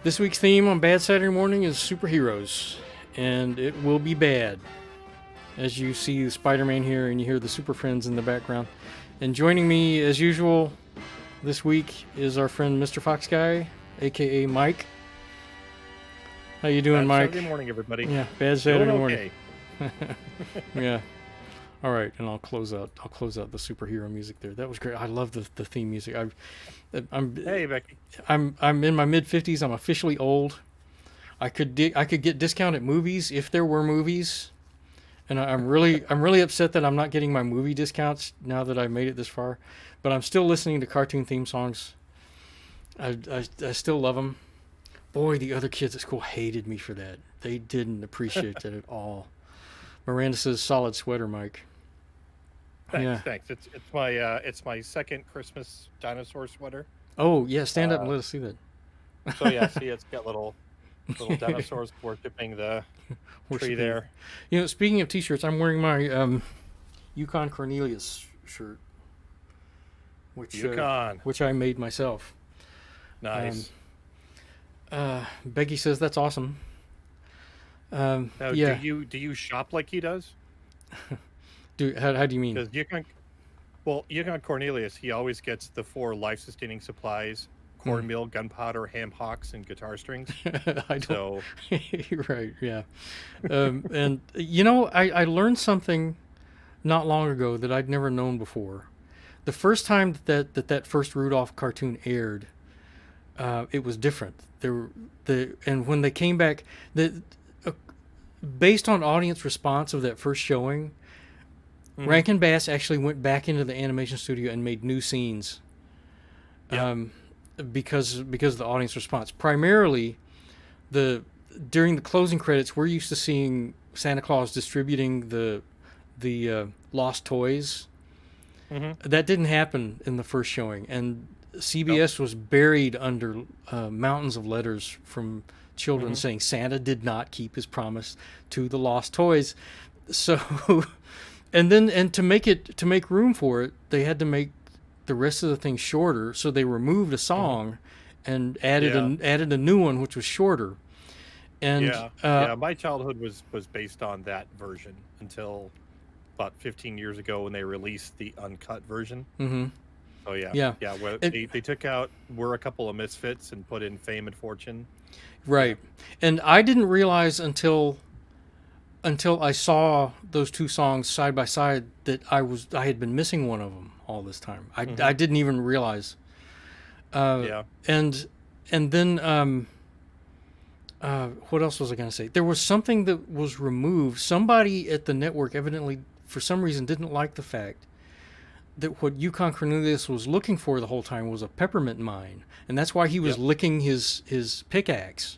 This week's theme on Bad Saturday Morning is superheroes, and it will be bad. As you see Spider-Man here and you hear the Super Friends in the background. And joining me, as usual, this week is our friend Mr. Fox Guy, a.k.a. Mike. How you doing, Mike? Saturday morning, everybody. Yeah, bad Saturday morning. Okay. Yeah. All right, and I'll close out the superhero music there. That was great. I love the theme music. Hey, Becky. I'm in my mid-50s. I'm officially old. I could get discount at movies if there were movies. And I'm really upset that I'm not getting my movie discounts now that I made it this far. But I'm still listening to cartoon theme songs. I still love them. Boy, the other kids at school hated me for that. They didn't appreciate that at all. Miranda says, "Solid sweater, Mike." Thanks. It's my second Christmas dinosaur sweater. Oh yeah, stand up and let us see that. So yeah, see, it's got little dinosaurs worshiping the tree there. You know, speaking of t-shirts, I'm wearing my Yukon Cornelius shirt, which I made myself. Nice. Becky says that's awesome. Now, yeah. Do you shop like he does? How do you mean? Because Yukon Cornelius, he always gets the 4 life-sustaining supplies: cornmeal, gunpowder, ham hocks, and guitar strings. Right, yeah. And you know, I learned something not long ago that I'd never known before. The first time that first Rudolph cartoon aired, it was different. And when they came back, based on audience response of that first showing, Rankin Bass actually went back into the animation studio and made new scenes. Yep. Because of the audience response. Primarily, during the closing credits, we're used to seeing Santa Claus distributing the lost toys. Mm-hmm. That didn't happen in the first showing, and CBS was buried under mountains of letters from children saying Santa did not keep his promise to the lost toys. So, and to make room for it, they had to make the rest of the thing shorter. So they removed a song and added a new one, which was shorter. And my childhood was based on that version until about 15 years ago when they released the uncut version. Mm-hmm. So they took out "We're a Couple of Misfits" and put in "Fame and Fortune." Right, and I didn't realize until I saw those two songs side by side that I had been missing one of them all this time. I didn't even realize. And then what else was I going to say? There was something that was removed. Somebody at the network evidently, for some reason, didn't like the fact that what Yukon Cornelius was looking for the whole time was a peppermint mine, and that's why he was licking his pickaxe.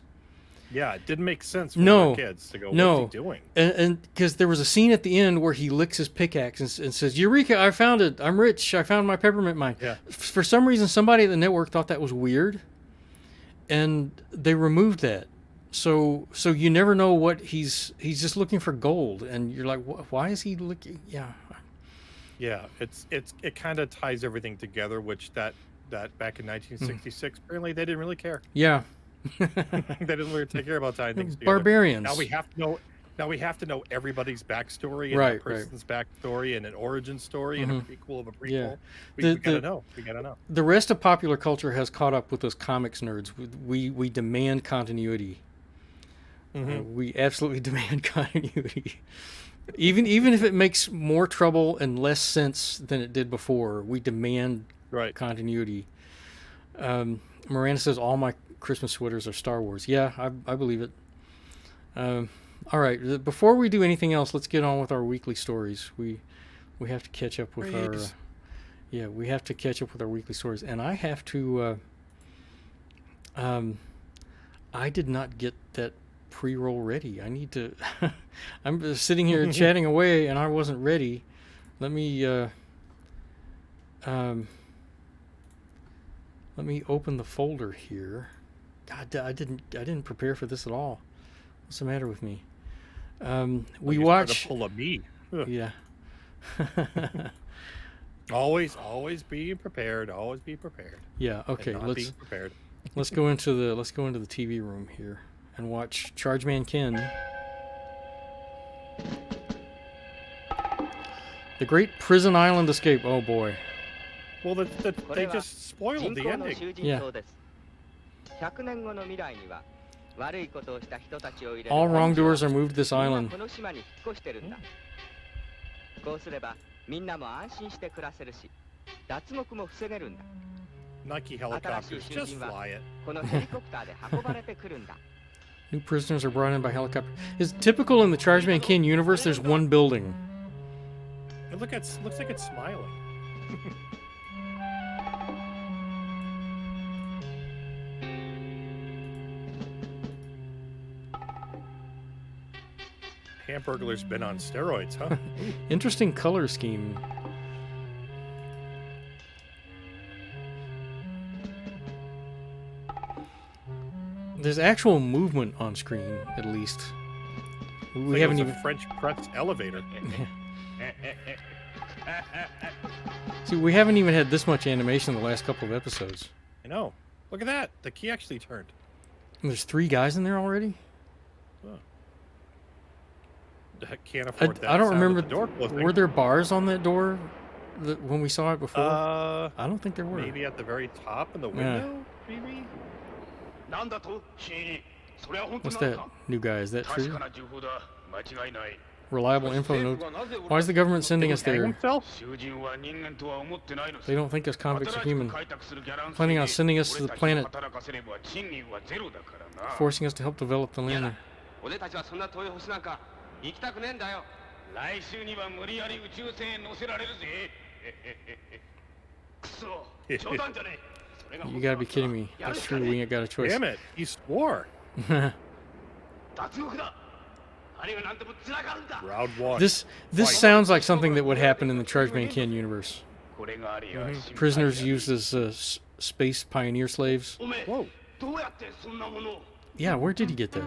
Yeah, it didn't make sense for the kids to go, what's he doing? And because there was a scene at the end where he licks his pickaxe and says, "Eureka, I found it. I'm rich. I found my peppermint mine." Yeah. For some reason, somebody at the network thought that was weird, and they removed that. So you never know what he's just looking for gold, and you're like, why is he looking? Yeah. Yeah, it kind of ties everything together, which that back in 1966, apparently they didn't really care. Yeah. They didn't really take care about tying things together. Barbarians. Now we have to know everybody's backstory and a person's backstory and an origin story and a prequel of a prequel. Yeah. We gotta know. We gotta know. The rest of popular culture has caught up with those comics nerds. We demand continuity. We absolutely demand continuity. Even if it makes more trouble and less sense than it did before, we demand continuity. Miranda says all my Christmas sweaters are Star Wars. Yeah, I believe it. All right, before we do anything else, let's get on with our weekly stories. We have to catch up with our weekly stories, and I have to. I did not get that pre-roll ready. I need to. I'm sitting here chatting away, and I wasn't ready. Let me open the folder here. God, I didn't prepare for this at all. What's the matter with me? We watch. Pull a me. Yeah. Always be prepared. Always be prepared. Yeah. Okay. Being prepared. Let's go into the TV room here and watch Chargeman Ken. The Great Prison Island Escape. Oh boy. Well, they just spoiled the ending. Yeah. All wrongdoers are moved to this island. Nike helicopters, just fly it. New prisoners are brought in by helicopter. Is typical in the Chargeman Ken universe, there's one building. It looks like it's smiling. Hamburglar's been on steroids, huh? Interesting color scheme. There's actual movement on screen, at least. We haven't even French press elevator. See, we haven't even had this much animation in the last couple of episodes. I know. Look at that. The key actually turned. And there's 3 guys in there already? Oh. I can't afford that. I don't remember. The door closing. Were there bars on that door when we saw it before? I don't think there were. Maybe at the very top in the window? Maybe? What's that new guy? Is that true? Reliable info notes. Why is the government sending us there? They don't think us convicts are human. Planning on sending us to the planet, forcing us to help develop the lander. You gotta be kidding me. That's true, we ain't got a choice. Damn it, he swore. Round 1. This sounds like something that would happen in the Chargeman Ken universe. Prisoners used as space pioneer slaves. Whoa. Yeah, where did he get that?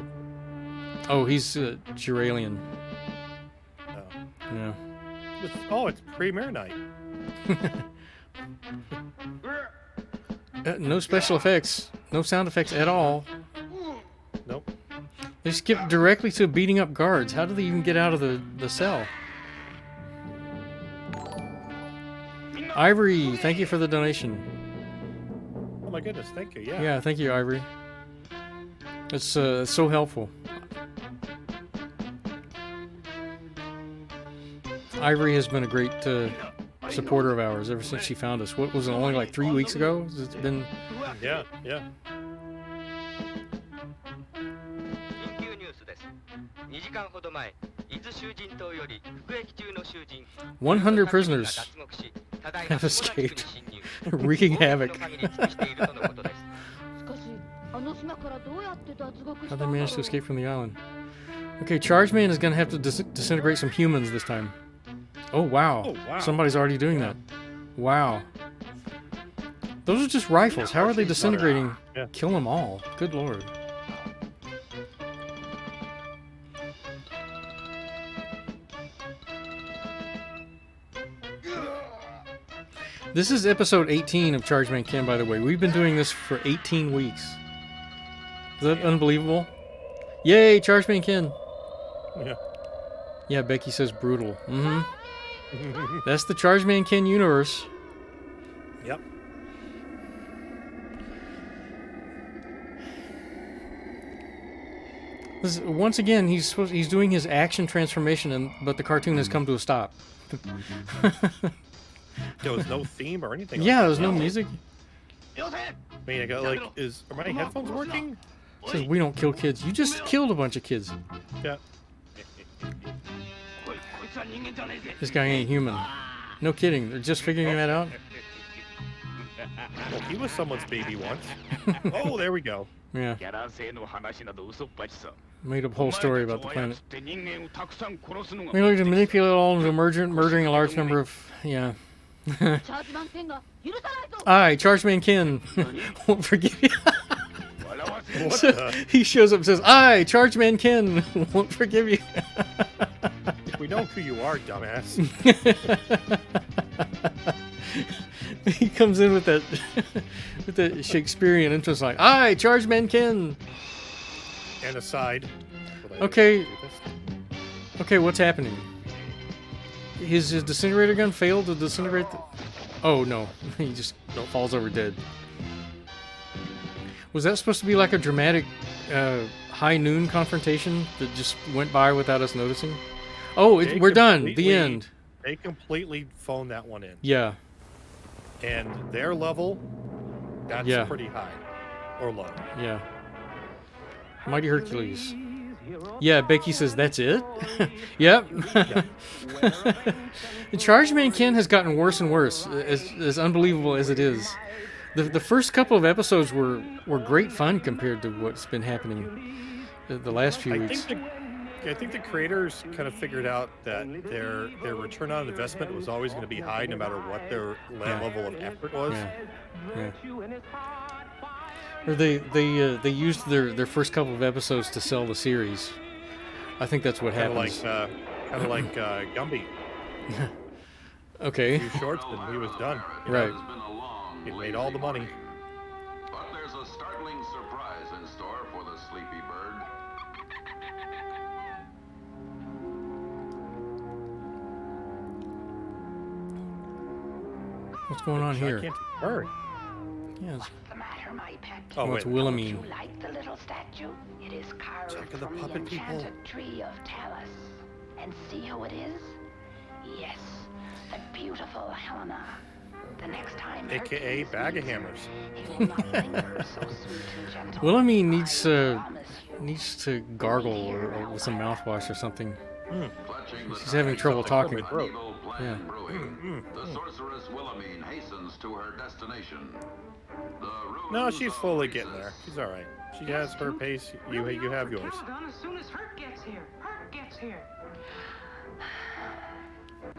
Oh, he's Juralian. Oh. Yeah. It's premiere night. No special effects. No sound effects at all. Nope. They skipped directly to beating up guards. How did they even get out of the cell? Ivory, thank you for the donation. Oh my goodness, thank you. Yeah. Yeah, thank you, Ivory. It's so helpful. Ivory has been a great supporter of ours ever since she found us. What was it, only like 3 weeks ago? It's been... Yeah. 100 prisoners have escaped, wreaking havoc. How'd they manage to escape from the island? Okay, Chargeman is going to have to disintegrate some humans this time. Oh wow. Somebody's already doing that. Wow. Those are just rifles. How are they disintegrating? Yeah. Kill them all. Good lord. This is episode 18 of Chargeman Ken, by the way. We've been doing this for 18 weeks. Is that unbelievable? Yay, Chargeman Ken. Yeah. Yeah, Becky says brutal. Mm-hmm. That's the Chargeman Ken universe. Yep. Once again, he's doing his action transformation, but the cartoon has come to a stop. There was no theme or anything. Yeah, there's no music. I mean, I got are my headphones working? It says we don't kill kids. You just killed a bunch of kids. Yeah. This guy ain't human. No kidding. They're just figuring that out. Well, he was someone's baby once. Oh, there we go. Yeah. Made up a whole story about the planet. We look to manipulate all into murdering a large number of... Yeah. Aye, Chargeman Ken won't forgive you. He shows up and says, "Aye, Chargeman Ken won't forgive you." We know who you are, dumbass. He comes in with that with that Shakespearean entrance like, "I, Chargeman Ken." And aside. Okay. Okay, what's happening? His disintegrator gun failed to disintegrate the... Oh, no. He just falls over dead. Was that supposed to be like a dramatic high noon confrontation that just went by without us noticing? Oh, we're done. The end. They completely phoned that one in. Yeah. And their level, that's pretty high. Or low. Yeah. Mighty Hercules. Yeah, Becky says, that's it? Yep. The Chargeman Ken has gotten worse and worse, as unbelievable as it is. The first couple of episodes were great fun compared to what's been happening the last few weeks. I think the creators kind of figured out that their return on investment was always going to be high no matter what their level of effort was. Yeah. Or they used their first couple of episodes to sell the series. I think that's what happens. Kind of like Gumby. Okay. 2 shorts and he was done. Right. He made all the money. But there's a startling surprise in store for the sleepy bird. What's going on here? Bird. Yes. What's the matter, my pet? Oh, it's Wilhelmine. Don't you like the little statue? It is carved Check the from the puppet enchanted people. tree of Talus. And see who it is? Yes, the beautiful Helena. The next time, AKA Hercules Bag of meets her, Hammers. he will not linger so sweet and gentle. Wilhelmine I needs promise to gargle or with some mouthwash or something. Clutching the She's having trouble talking. evil plan Yeah. brewing, the sorceress Wilhelmine hastens to her destination. No, she's slowly getting there. She's all right. She has her pace. You have yours. Calgon as soon as Herc gets here. Herc gets here.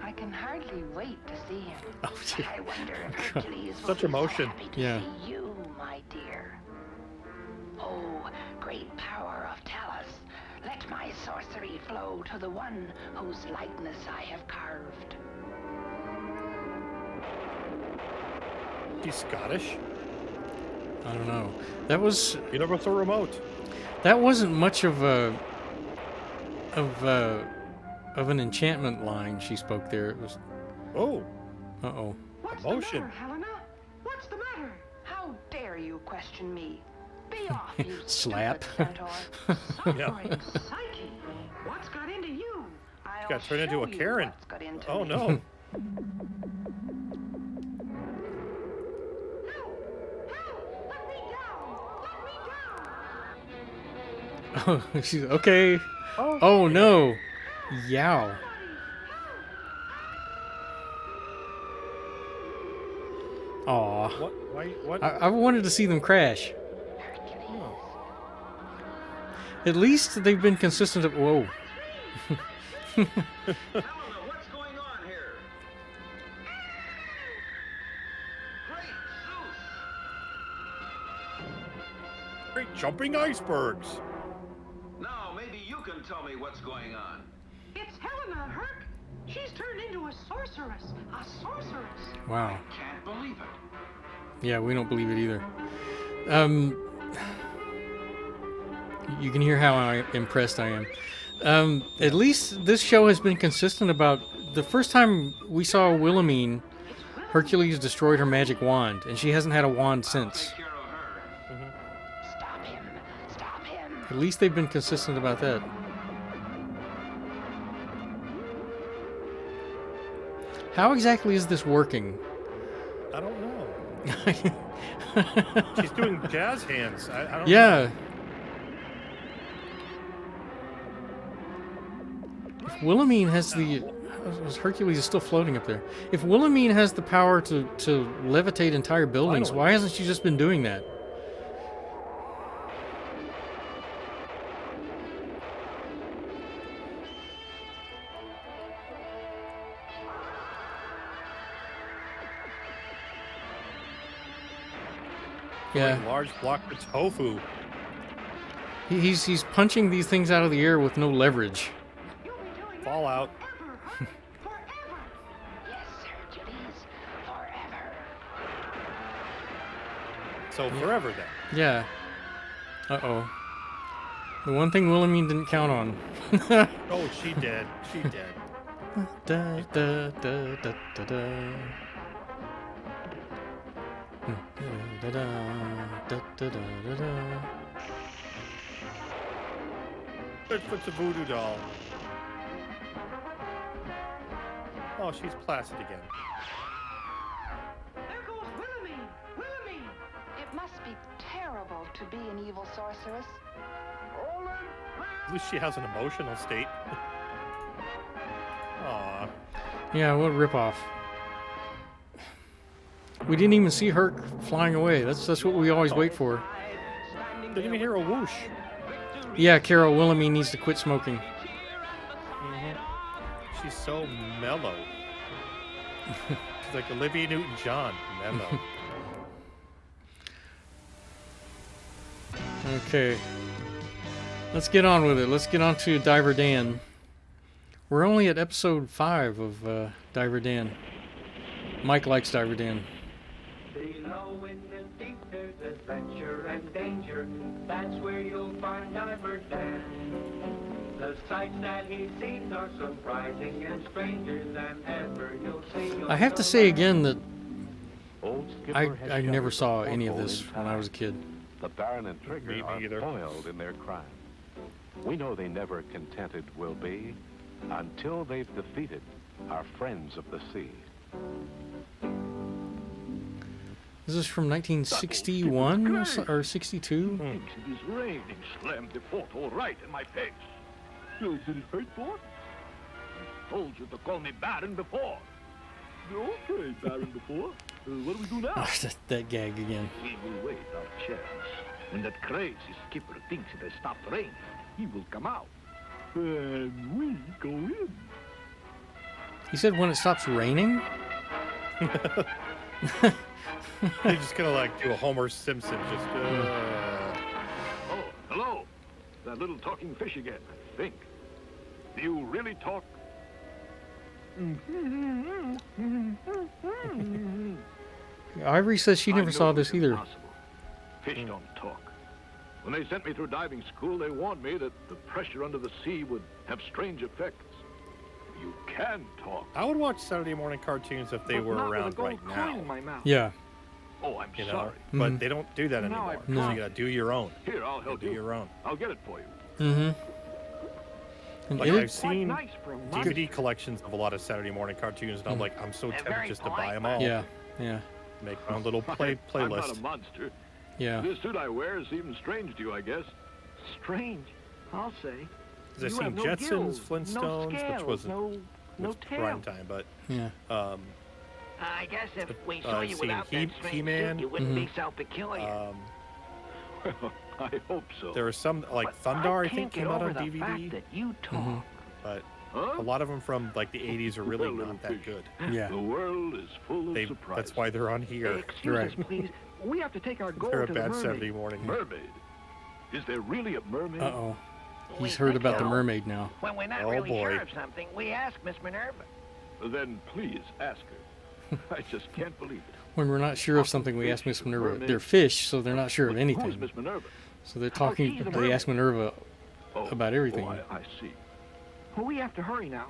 I can hardly wait to see him. Oh, dear. I wonder if Hercules will Such be emotion. so happy to Yeah. see you, my dear. Oh, great power of Talus, let my sorcery flow to the one whose likeness I have carved. She's Scottish. I don't know. That was Universal Remote. that wasn't much of an enchantment line she spoke there. It was Oh, uh-oh. What's Emotion. the matter, Helena? What's the matter? How dare you question me? Be off, you Slap. stupid centaur. Suffering Psyche. What's got into you? I'll got turned into show a you Karen. what's got into oh me. no. Help! Help! Let me down! Let me down! Oh, she's okay. Oh no. Yow. Aw. What? Why? What? I wanted to see them crash. Hercules. At least they've been consistent of whoa. Helena, what's going on here? Great Zeus! Great jumping icebergs. Now, maybe you can tell me what's going on. It's Helena, Herc. She's turned into a sorceress. A sorceress. Wow. Can't believe it. Yeah, we don't believe it either. You can hear how impressed I am. At least this show has been consistent about the first time we saw Wilhelmine, Hercules destroyed her magic wand, and she hasn't had a wand since. Take care of her. Stop him. Stop him. At least they've been consistent about that. How exactly is this working? I don't know. She's doing jazz hands. I don't know. Yeah. If Wilhelmine has the... Hercules is still floating up there. If Wilhelmine has the power to levitate entire buildings, Finally. why hasn't she just been doing that? Yeah, Large block of tofu. he's punching these things out of the air with no leverage. You'll be doing this Fallout. forever, Herc. Forever. Yes, Hercules. Forever. So forever then. Yeah. Uh-oh. The one thing Wilhelmine didn't count on. Oh, she did. She did. Da, da, da, da, da, da. Da, da, da, da, da, da, da. Bigfoot's a voodoo doll. Oh, she's placid again. There goes Wilhelmine! Wilhelmine! It must be terrible to be an evil sorceress. At least she has an emotional state. Aw. Yeah, what a ripoff. We didn't even see Herc flying away. That's what we always wait for. Didn't even hear a whoosh. Yeah, Carol Wilhelmine needs to quit smoking. She's so mellow. She's like Olivia Newton-John, mellow. Okay. Let's get on with it. Let's get on to Diver Dan. We're only at episode 5 of Diver Dan. Mike likes Diver Dan. Below in the deep there's adventure and danger. That's where you'll find Diver Dan. The sights that he sees are surprising and stranger than ever you'll see. I have to say again that Old Skipper has I never shuddered saw before any of Golden this when I Time. was a kid. The Baron and Trigger Me are neither. foiled in their crime. We know they never contented will be until they've defeated our friends of the sea. This is from 1961 or 62? Thinks it is raining. Slammed the fort all right in my face. So did it hurt, Fort? I told you to call me Baron before. Okay, Baron before. What do we do now? That gag again. We will wait our chance. When that crazy skipper thinks it has stopped raining, he will come out. And we go in. He said when it stops raining? You're just gonna like do a Homer Simpson, just. Oh, hello. That little talking fish again, I think. Do you really talk? Ivory says she never I saw know this it's either. impossible. Fish don't talk. When they sent me through diving school, they warned me that the pressure under the sea would have strange effects. You can talk. I would watch Saturday morning cartoons if they were around right now. Yeah. Oh, I'm You know, sorry. but they don't do that Now anymore. I've So you gotta do your own. Here, I'll help Do you. your own. I'll get it for you. Mm-hmm. And Like it- I've seen Nice for a month. DVD collections of a lot of Saturday morning cartoons, and I'm like, I'm so tempted just to buy them all. yeah, yeah, Make my own little I'm not a playlist. monster. yeah. This suit I wear seems strange to you, I guess. Strange, I'll say. Because I've You seen have no Jetsons, gills, Flintstones, no which scales, wasn't no was tail. prime time, but Yeah. I guess if we saw I've you seen without that strange He-Man. suit, you wouldn't be so peculiar. Well, I hope so. there are some like Thundar, I think, came out on the DVD, fact that you talk. but Huh? a lot of them from like the 80s are really Well, little not that fish. good. Yeah. The world is full of surprises. That's why they're on here. Excuse Right. us, please. We have to take our gold They're a to the bad mermaid. Saturday morning. Mermaid? Is there really a mermaid? Uh-oh. We He's heard think about the so. mermaid now. When we're not Oh, really boy. sure of something, we ask Miss Minerva. Then please ask her. I just can't believe it. When we're not sure of something, we ask Miss Minerva. They're fish, so they're not sure of Who's anything. Miss Minerva? So they're talking. she's a They ask Minerva Oh, about everything. Oh, I see. Well, we have to hurry now.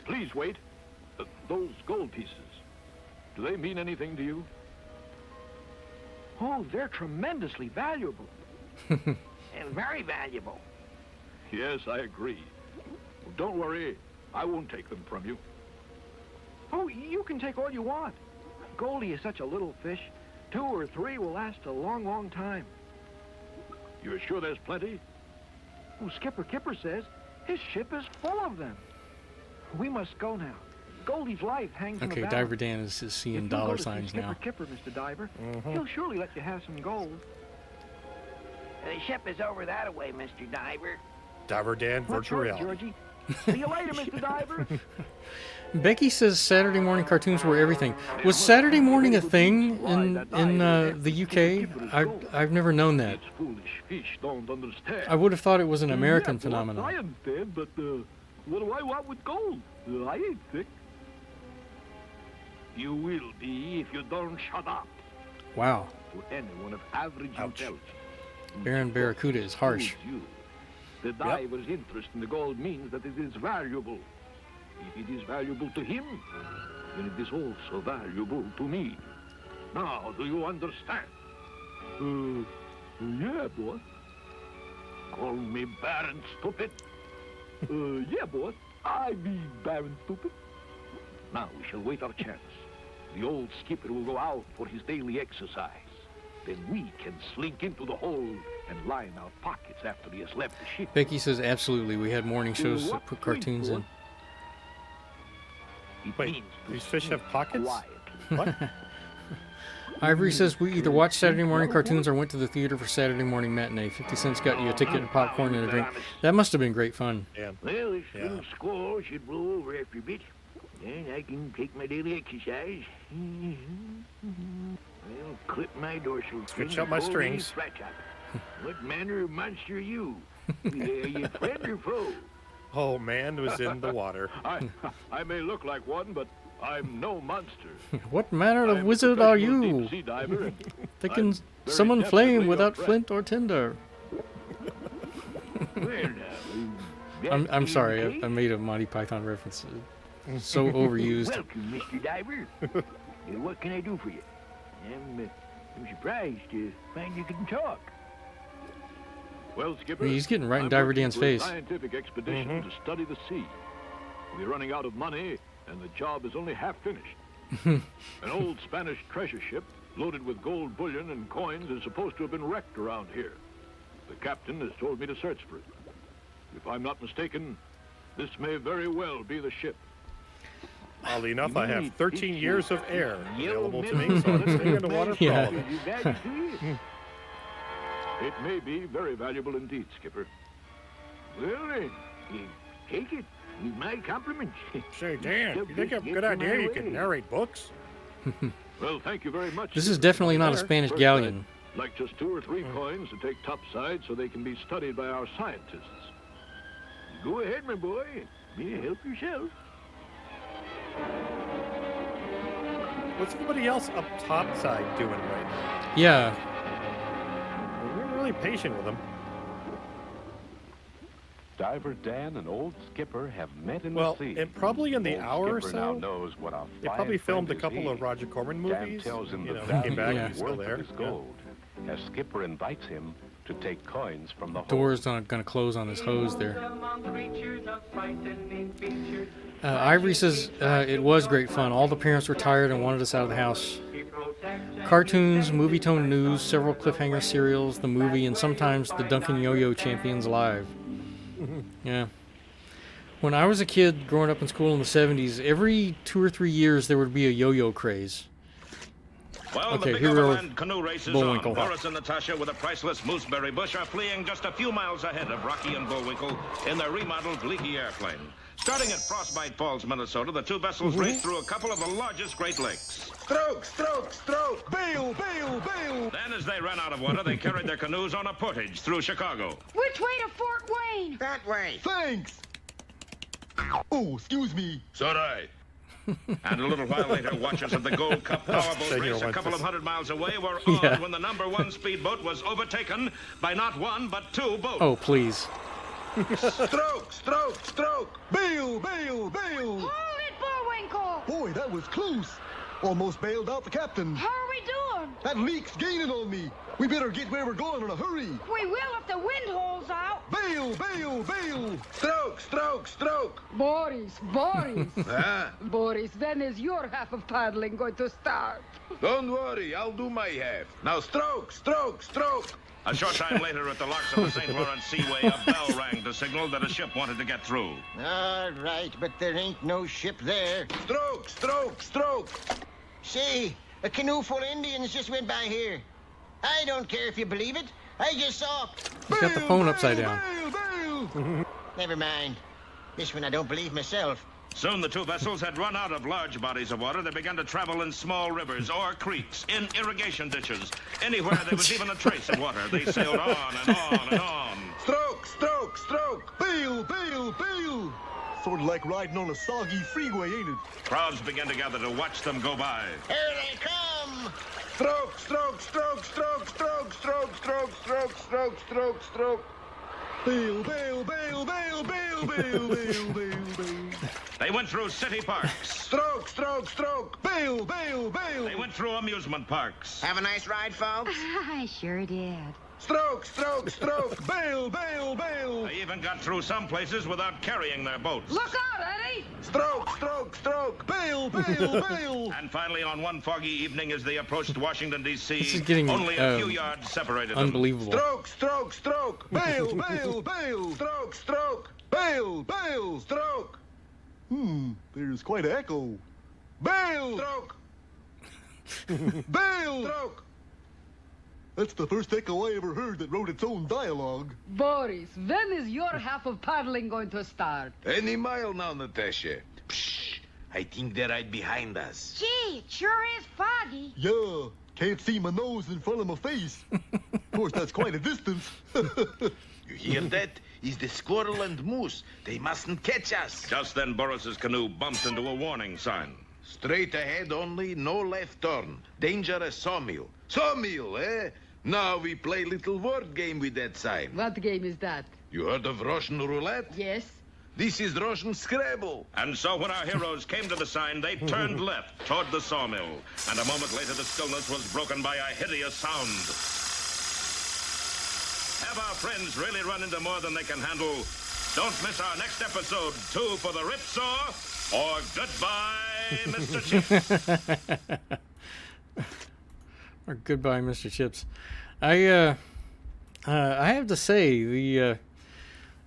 Please wait. Those gold pieces, do they mean anything to you? Oh, they're tremendously valuable. And very valuable. Yes, I agree. Well, don't worry. I won't take them from you. Oh, you can take all you want. Goldie is such a little fish. 2 or 3 will last a long, long time. You're sure there's plenty? Oh, Skipper Kipper says his ship is full of them. We must go now. Goldie's life hangs in Okay, the Diver balance. Dan is If seeing you dollar go to see signs Skipper now. Kipper, Mr. Diver, he'll surely let you have some gold. The ship is over that way, Mr. Diver. Diver Dan, That's virtual right, reality. Georgie. See you later, Mr. Diver. Becky says Saturday morning cartoons were everything. Was Saturday morning a thing in the UK? I've never known that. These foolish fish don't understand. I would have thought it was an American Yeah, well, I phenomenon. understand, but what do I want with gold? I ain't sick. You will be if you don't shut up. Wow. to anyone of average intelligence. Baron Barracuda is harsh. You. The diver's interest in the gold means that it is valuable. If it is valuable to him, then it is also valuable to me. Now, do you understand? Yeah, boss. Call me Baron Stupid. Yeah, boss. I be Baron Stupid. Now we shall wait our chance. The old skipper will go out for his daily exercise. Then we can slink into the hold and line our pockets after he has left the ship. Becky says absolutely. We had morning shows that put cartoons in. Wait, these fish have pockets? What? Ivory says we either watched Saturday morning cartoons or went to the theater for Saturday morning matinee. 50 cents got you a ticket and popcorn and a drink. That must have been great fun. Yeah. Well, this little squall should blow over after a bit. Then I can take my daily exercise. Well, clip my dorsal fin. Switch out my strings. What manner of monster are you? Are you friend or foe? Oh, man was in the water. I may look like one, but I'm no monster. What manner of wizard are you? Deep-sea diver, and They can I'm summon very flame definitely without your flint or tinder. Well, now, I'm sorry, I made a Monty Python reference. So overused. Welcome, Mr. Diver. What can I do for you? I'm surprised to find you can talk. Well, Skipper, He's getting right in I'm Diver working Dan's for a face. scientific expedition to study the sea. We're running out of money, and the job is only half finished. An old Spanish treasure ship loaded with gold bullion and coins is supposed to have been wrecked around here. The captain has told me to search for it. If I'm not mistaken, this may very well be the ship. Oddly enough, I have 13 years of air available to me, so I'm staying in the water for all of it. It may be very valuable indeed, Skipper. Well, then, take it. With my compliments. Say, Dan, you think I have a good idea you can narrate books? Well, thank you very much. This is Skipper. definitely not a Spanish First, galleon. I'd like just 2 or 3 coins to take topside so they can be studied by our scientists. Go ahead, my boy. Help yourself. What's everybody else up topside doing right now? Yeah. We're really patient with them. Diver Dan and Old Skipper have met in Well, the sea. and probably in the Old hour or Skipper now so, knows what a they fine probably filmed a friend is couple he. of Roger Corman Dan movies. tells him You the know, value came back, Yeah. he's still worth there. of his gold, as Skipper invites him to take coins from the Door's not going to close on his hose there. Among creatures of frightening features. Ivory says it was great fun. All the parents were tired and wanted us out of the house. He protects and Cartoons, movie tone news, several cliffhanger serials, the movie, and sometimes the Duncan Yo-Yo Champions Live. Yeah. When I was a kid growing up in school in the 70s, every 2 or 3 years there would be a yo-yo craze. Well, Okay, the big here we are. overland canoe race is Bullwinkle. on. Boris and Natasha with a priceless mooseberry bush are fleeing just a few miles ahead of Rocky and Bullwinkle in their remodeled Leakey airplane. Starting at Frostbite Falls, Minnesota, the 2 vessels race through a couple of the largest Great Lakes. Stroke, stroke, stroke. Bail, bail, bail! Then, as they ran out of water, they carried their canoes on a portage through Chicago. Which way to Fort Wayne? That way. Thanks! Oh, excuse me. So I. And a little while later, watchers of the Gold Cup powerboat Senor race a wants couple of this. 100 miles away were Yeah. on when the number 1 speedboat was overtaken by not 1 but 2 boats. Oh, please. Stroke, stroke, stroke. Bail, bail, bail! Hold it, Bullwinkle! Boy, that was close. Almost bailed out the captain. How are we doing? That leak's gaining on me. We better get where we're going in a hurry. We will if the wind holds out. Bail, bail, bail! Stroke, stroke, stroke. Boris, Huh? Boris, when is your half of paddling going to start? Don't worry, I'll do my half. Now stroke, stroke, stroke. A short time later, at the locks of the St. Lawrence Seaway, a bell rang to signal that a ship wanted to get through. All right, but there ain't no ship there. Stroke, stroke, stroke. See, a canoe full of Indians just went by here. I don't care if you believe it. I just saw. He's got the phone upside down. Bail, bail! Never mind. This one I don't believe myself. Soon the 2 vessels had run out of large bodies of water. They began to travel in small rivers or creeks, in irrigation ditches. Anywhere there was even a trace of water, they sailed on and on and on. Stroke, stroke, stroke. Bail, bail, bail! Sort of like riding on a soggy freeway, ain't it? Crowds began to gather to watch them go by. Here they come! Stroke, stroke, stroke, stroke, stroke, stroke, stroke, stroke, stroke, stroke, stroke. Bail, bail, bail, bail, bail, bail, bail, bail, bail. They went through city parks. Stroke, stroke, stroke. Bail, bail, bail. They went through amusement parks. Have a nice ride, folks? I sure did. Stroke, stroke, stroke. Bail, bail, bail. They even got through some places without carrying their boats. Look out, Eddie! Stroke, stroke, stroke. Bail, bail, bail. And finally, on one foggy evening, as they approached Washington, D.C., This is getting, only a few yards separated unbelievable. them. Stroke, stroke, stroke. Bail, bail, bail. Stroke, stroke. Bail, bail, stroke. There's quite an echo. Bail! Stroke! Bail! Stroke! That's the first echo I ever heard that wrote its own dialogue. Boris, when is your half of paddling going to start? Any mile now, Natasha. Psh, I think they're right behind us. Gee, it sure is foggy. Yeah, can't see my nose in front of my face. Of course, that's quite a distance. You hear that? Is the squirrel and moose. They mustn't catch us. Just then, Boris's canoe bumped into a warning sign. Straight ahead only, no left turn. Dangerous sawmill. Sawmill, eh? Now we play little word game with that sign. What game is that? You heard of Russian roulette? Yes. This is Russian Scrabble. And so when our heroes came to the sign, they turned left toward the sawmill. And a moment later, the stillness was broken by a hideous sound. Have our friends really run into more than they can handle? Don't miss our next episode, 2 for the Ripsaw, or Goodbye, Mr. Chips. Or Goodbye, Mr. Chips. I have to say, the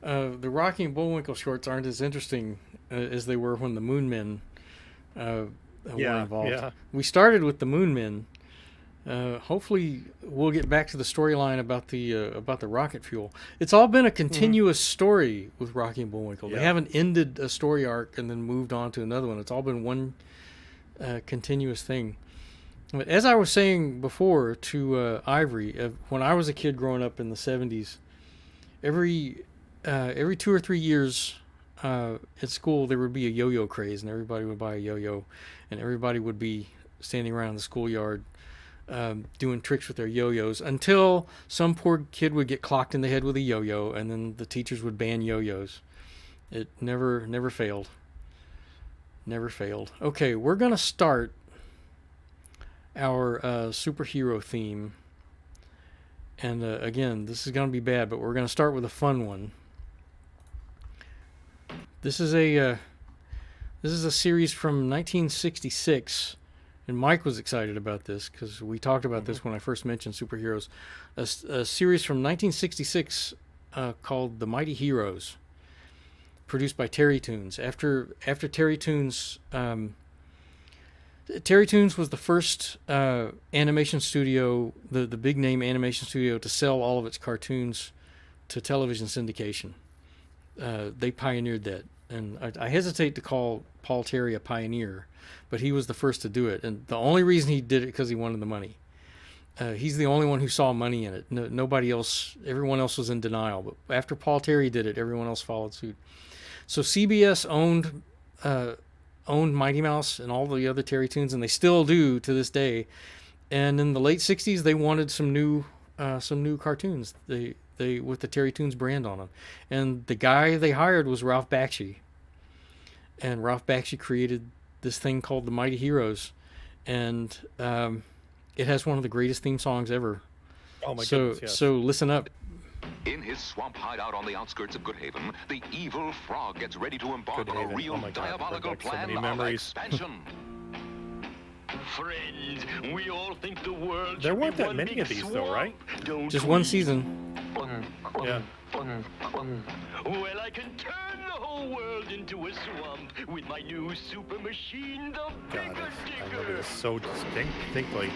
Rocky and Bullwinkle shorts aren't as interesting as they were when the Moon Men were involved. Yeah. We started with the Moon Men. Hopefully we'll get back to the storyline about the rocket fuel. It's all been a continuous story with Rocky and Bullwinkle. Yeah. They haven't ended a story arc and then moved on to another one. It's all been one continuous thing. But as I was saying before to Ivory, when I was a kid growing up in the 70s, every 2 or 3 years at school there would be a yo-yo craze, and everybody would buy a yo-yo, and everybody would be standing around the schoolyard doing tricks with their yo-yos until some poor kid would get clocked in the head with a yo-yo, and then the teachers would ban yo-yos. It never failed. Never failed. Okay, we're gonna start our superhero theme, and again, this is gonna be bad, but we're gonna start with a fun one. This is a series from 1966. And Mike was excited about this because we talked about this when I first mentioned superheroes. A series from 1966 called The Mighty Heroes, produced by Terry Toons. After Terry Toons, Terry Toons was the first animation studio, the big name animation studio, to sell all of its cartoons to television syndication. They pioneered that, and I hesitate to call Paul Terry a pioneer, but he was the first to do it, and the only reason he did it because he wanted the money. He's the only one who saw money in it. Nobody else, everyone else was in denial. But after Paul Terry did it, everyone else followed suit. So CBS owned Mighty Mouse and all the other Terry Toons, and they still do to this day. And in the late '60s, they wanted some new cartoons. They with the Terry Toons brand on them, and the guy they hired was Ralph Bakshi. And Ralph Bakshi created this thing called The Mighty Heroes, and it has one of the greatest theme songs ever. Oh my goodness, yes. So listen up. In his swamp hideout on the outskirts of Good Haven, the evil frog gets ready to embark on a real diabolical plan of expansion. Friends, we all think the world There should weren't be that one many big of these, though, swamp, right? don't Just we? one season. Yeah. Well, I can turn the whole world into a swamp with my new super machine, the God, Bigger I remember Digger. this so distinctly.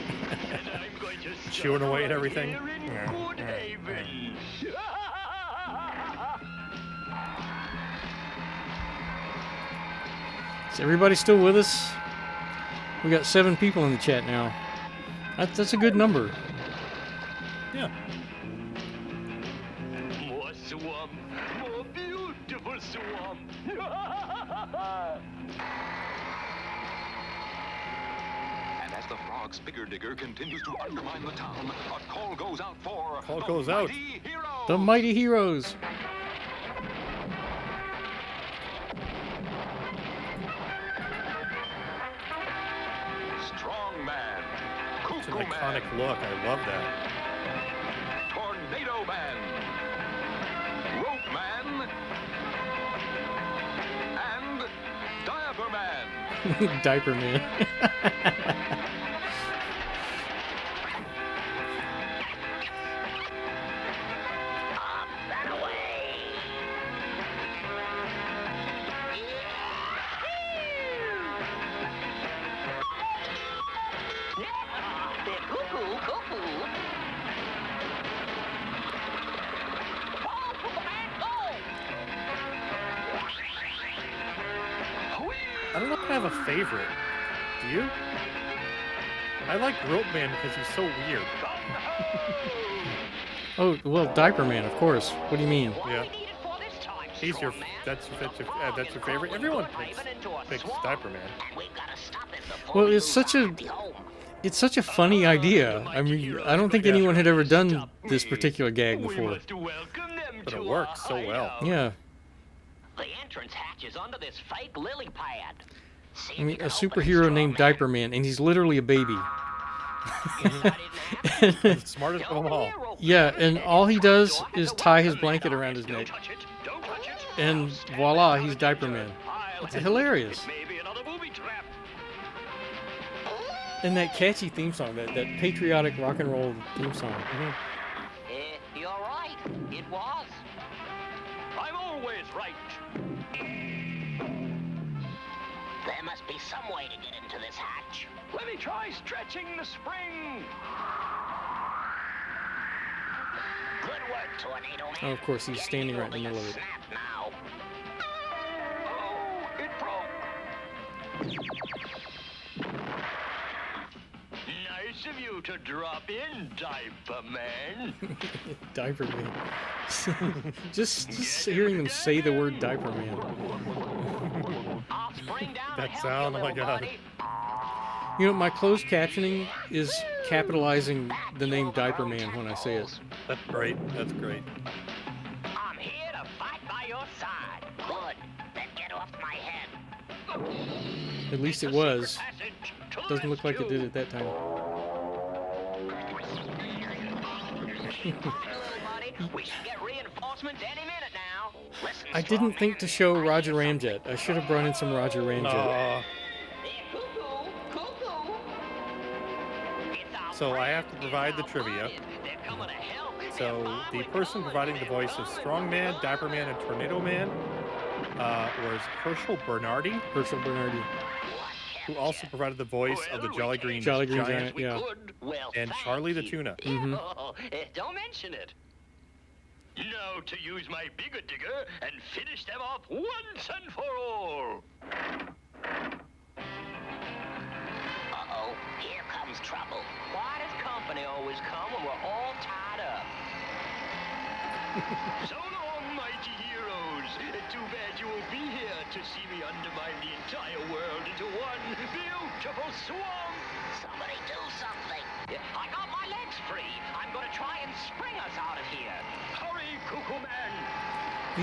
And I'm going to Chewing away at start everything. here in Good Haven. Is everybody still with us? We got 7 people in the chat now. That's a good number. Yeah. More swamp, more beautiful swamp. And as the Frog's bigger digger continues to undermine the town, a call goes out for The Mighty Heroes. Strong Man, It's an iconic look. I love that. Tornado Man, Rope Man, and Diaper Man. Diaper Man. I don't know if I have a favorite. Do you? I like Rope Man because he's so weird. Oh, well, Diaper Man, of course. What do you mean? Yeah. He's your that's your favorite. Everyone picks Diaper Man. Well, it's such a funny idea. I mean, I don't think anyone had ever done this particular gag before. But it works so well. Yeah. The entrance hatch is under this fake lily pad. I mean, a superhero named Diaper Man, and he's literally a baby. Smartest of them all. Yeah, and all he does is tie his blanket around his neck. And voila, he's Diaper Man. It's hilarious. And that catchy theme song, that patriotic rock and roll theme song. You're right. It was. I'm always right. There must be some way to get into this hatch. Let me try stretching the spring. Good work, Tornado Man. Oh, of course, he's standing right in the middle of it. Snap now. Oh, it broke. Nice of you to drop in, Diaper Man. Diaper Man. just hearing them say the word Diaper Man. That sound, oh my god. You know, my closed captioning is capitalizing the name Diaper Man when I say it. That's great. That's great. I'm here to fight by your side. Good. Then get off my head. At least it was. Doesn't look like it did at that time. We should get reinforcements any minute now. Listen, I didn't think to show Roger Ramjet. I should have brought in some Roger Ramjet. So I have to provide the trivia. So the person providing the voice of Strong Man, Diaper Man, and Tornado Man was Herschel Bernardi. Herschel Bernardi. Who also provided the voice of the Jolly Green Giant, yeah. And Charlie the Tuna. Mm-hmm. Don't mention it. Now to use my bigger digger and finish them off once and for all. Uh-oh, here comes trouble. Why does company always come when we're all tied up? So long, mighty heroes. Too bad you won't be here to see me undermine the entire world into one beautiful swamp. Somebody do something. I got my legs free. I'm going to try and spring us out of here. Hurry, Cuckoo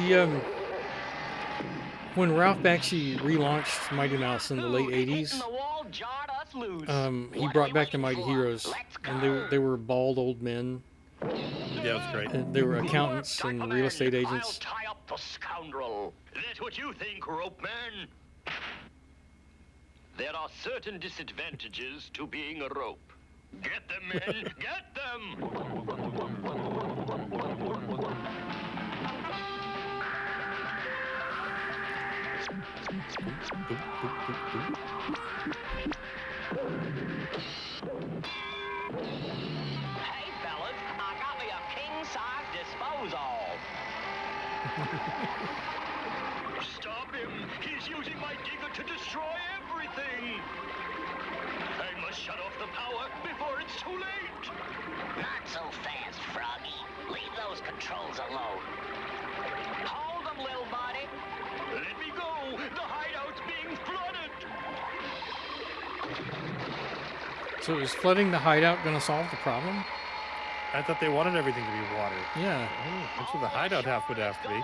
Man. When Ralph Bakshi relaunched Mighty Mouse in the late 80s, he brought back the Mighty Heroes, and they were bald old men. Yeah, that's great. And they were accountants and real estate agents. I'll tie up the scoundrel. That's what you think, Rope Man. There are certain disadvantages to being a rope. Get them, men! Get them! Hey, fellas, I got me a king-size disposal. Stop him! He's using my digger to destroy everything! I must shut off the power before it's too late! Not so fast, Froggy. Leave those controls alone. Hold them, little buddy. Let me go! The hideout's being flooded! So is flooding the hideout going to solve the problem? I thought they wanted everything to be water. Yeah. That's what the hideout would have to be.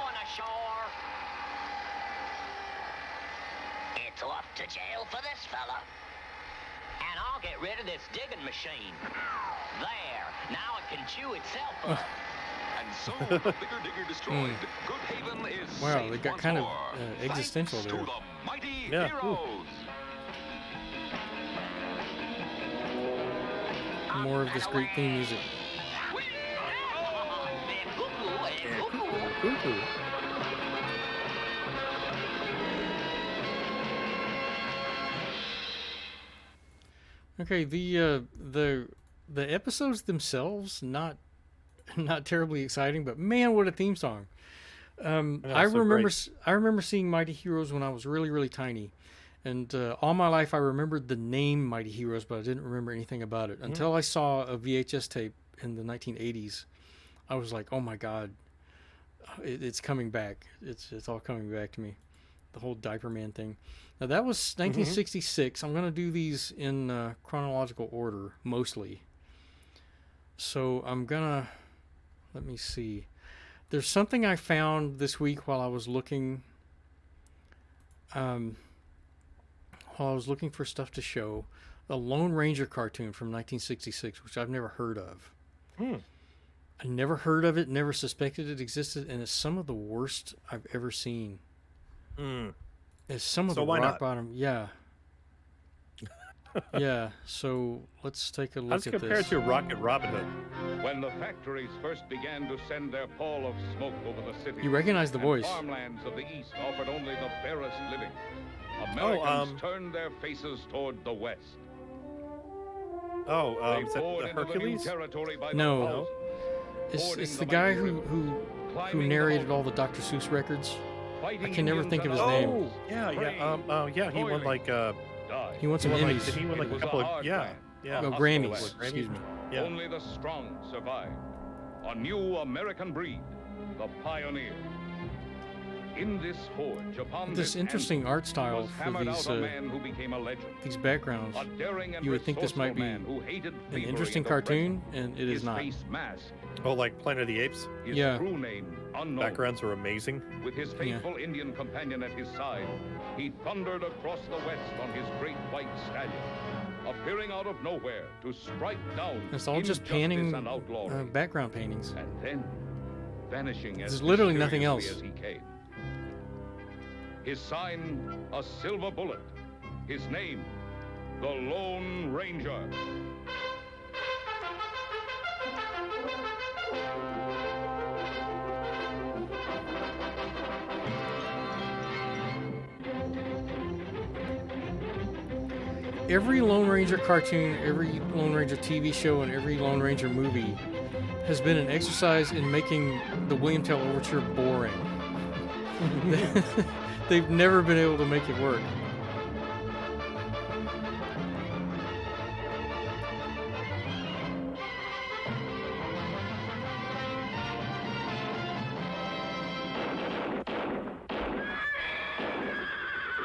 It's off to jail for this fella. And I'll get rid of this digging machine. There. Now it can chew itself up. And so, the Bigger Digger destroyed. Good Haven is wow, safe they got once kind more. of existential Thanks there. to the mighty Yeah. heroes. More of this great theme music. Cuckoo. Okay, the episodes themselves not terribly exciting, but man, what a theme song! I remember seeing Mighty Heroes when I was really tiny, and all my life I remembered the name Mighty Heroes, but I didn't remember anything about it until I saw a VHS tape in the 1980s. I was like, oh my God, it's coming back! It's all coming back to me. The whole Diaper Man thing. Now that was 1966. I'm gonna do these in chronological order mostly. So I'm gonna, let me see. There's something I found this week while I was looking. While I was looking for stuff to show, a Lone Ranger cartoon from 1966, which I've never heard of. I never heard of it, never suspected it existed, and it's some of the worst I've ever seen. It's some of the rock bottom. Yeah. Yeah, so let's take a look at this. Let's compare it to Rocket Robin Hood. When the factories first began to send their pall of smoke over the city, You recognize the voice. Farmlands of the East offered only the barest living. Americans turned their faces toward the West. They They poured the into the new Hercules? territory by No. the thousands, It's the guy who narrated all the Dr. Seuss records. I can never think of his name. Oh, yeah. He won like He won some Emmys. He won like a couple of Oh, Grammys. Excuse me. Yeah. Only the strong survive. A new American breed, the pioneer. In this forge, upon This interesting art style was for hammered these out a man who became a legend. these backgrounds. A daring and You would think this might be resourceful man who hated an thievery interesting in the cartoon, present. and it is His not. face masked, Oh, like Planet of the Apes? his Yeah. true name unknown. Backgrounds are amazing. With his faithful Indian companion at his side, he thundered across the west on his great white stallion, appearing out of nowhere to strike down It's all just injustice panning and outlawry, background paintings. and then vanishing as There's literally nothing mysteriously else. as he came. His sign, a silver bullet. His name, the Lone Ranger. Every Lone Ranger cartoon, every Lone Ranger TV show, and every Lone Ranger movie has been an exercise in making the William Tell Overture boring. They've never been able to make it work.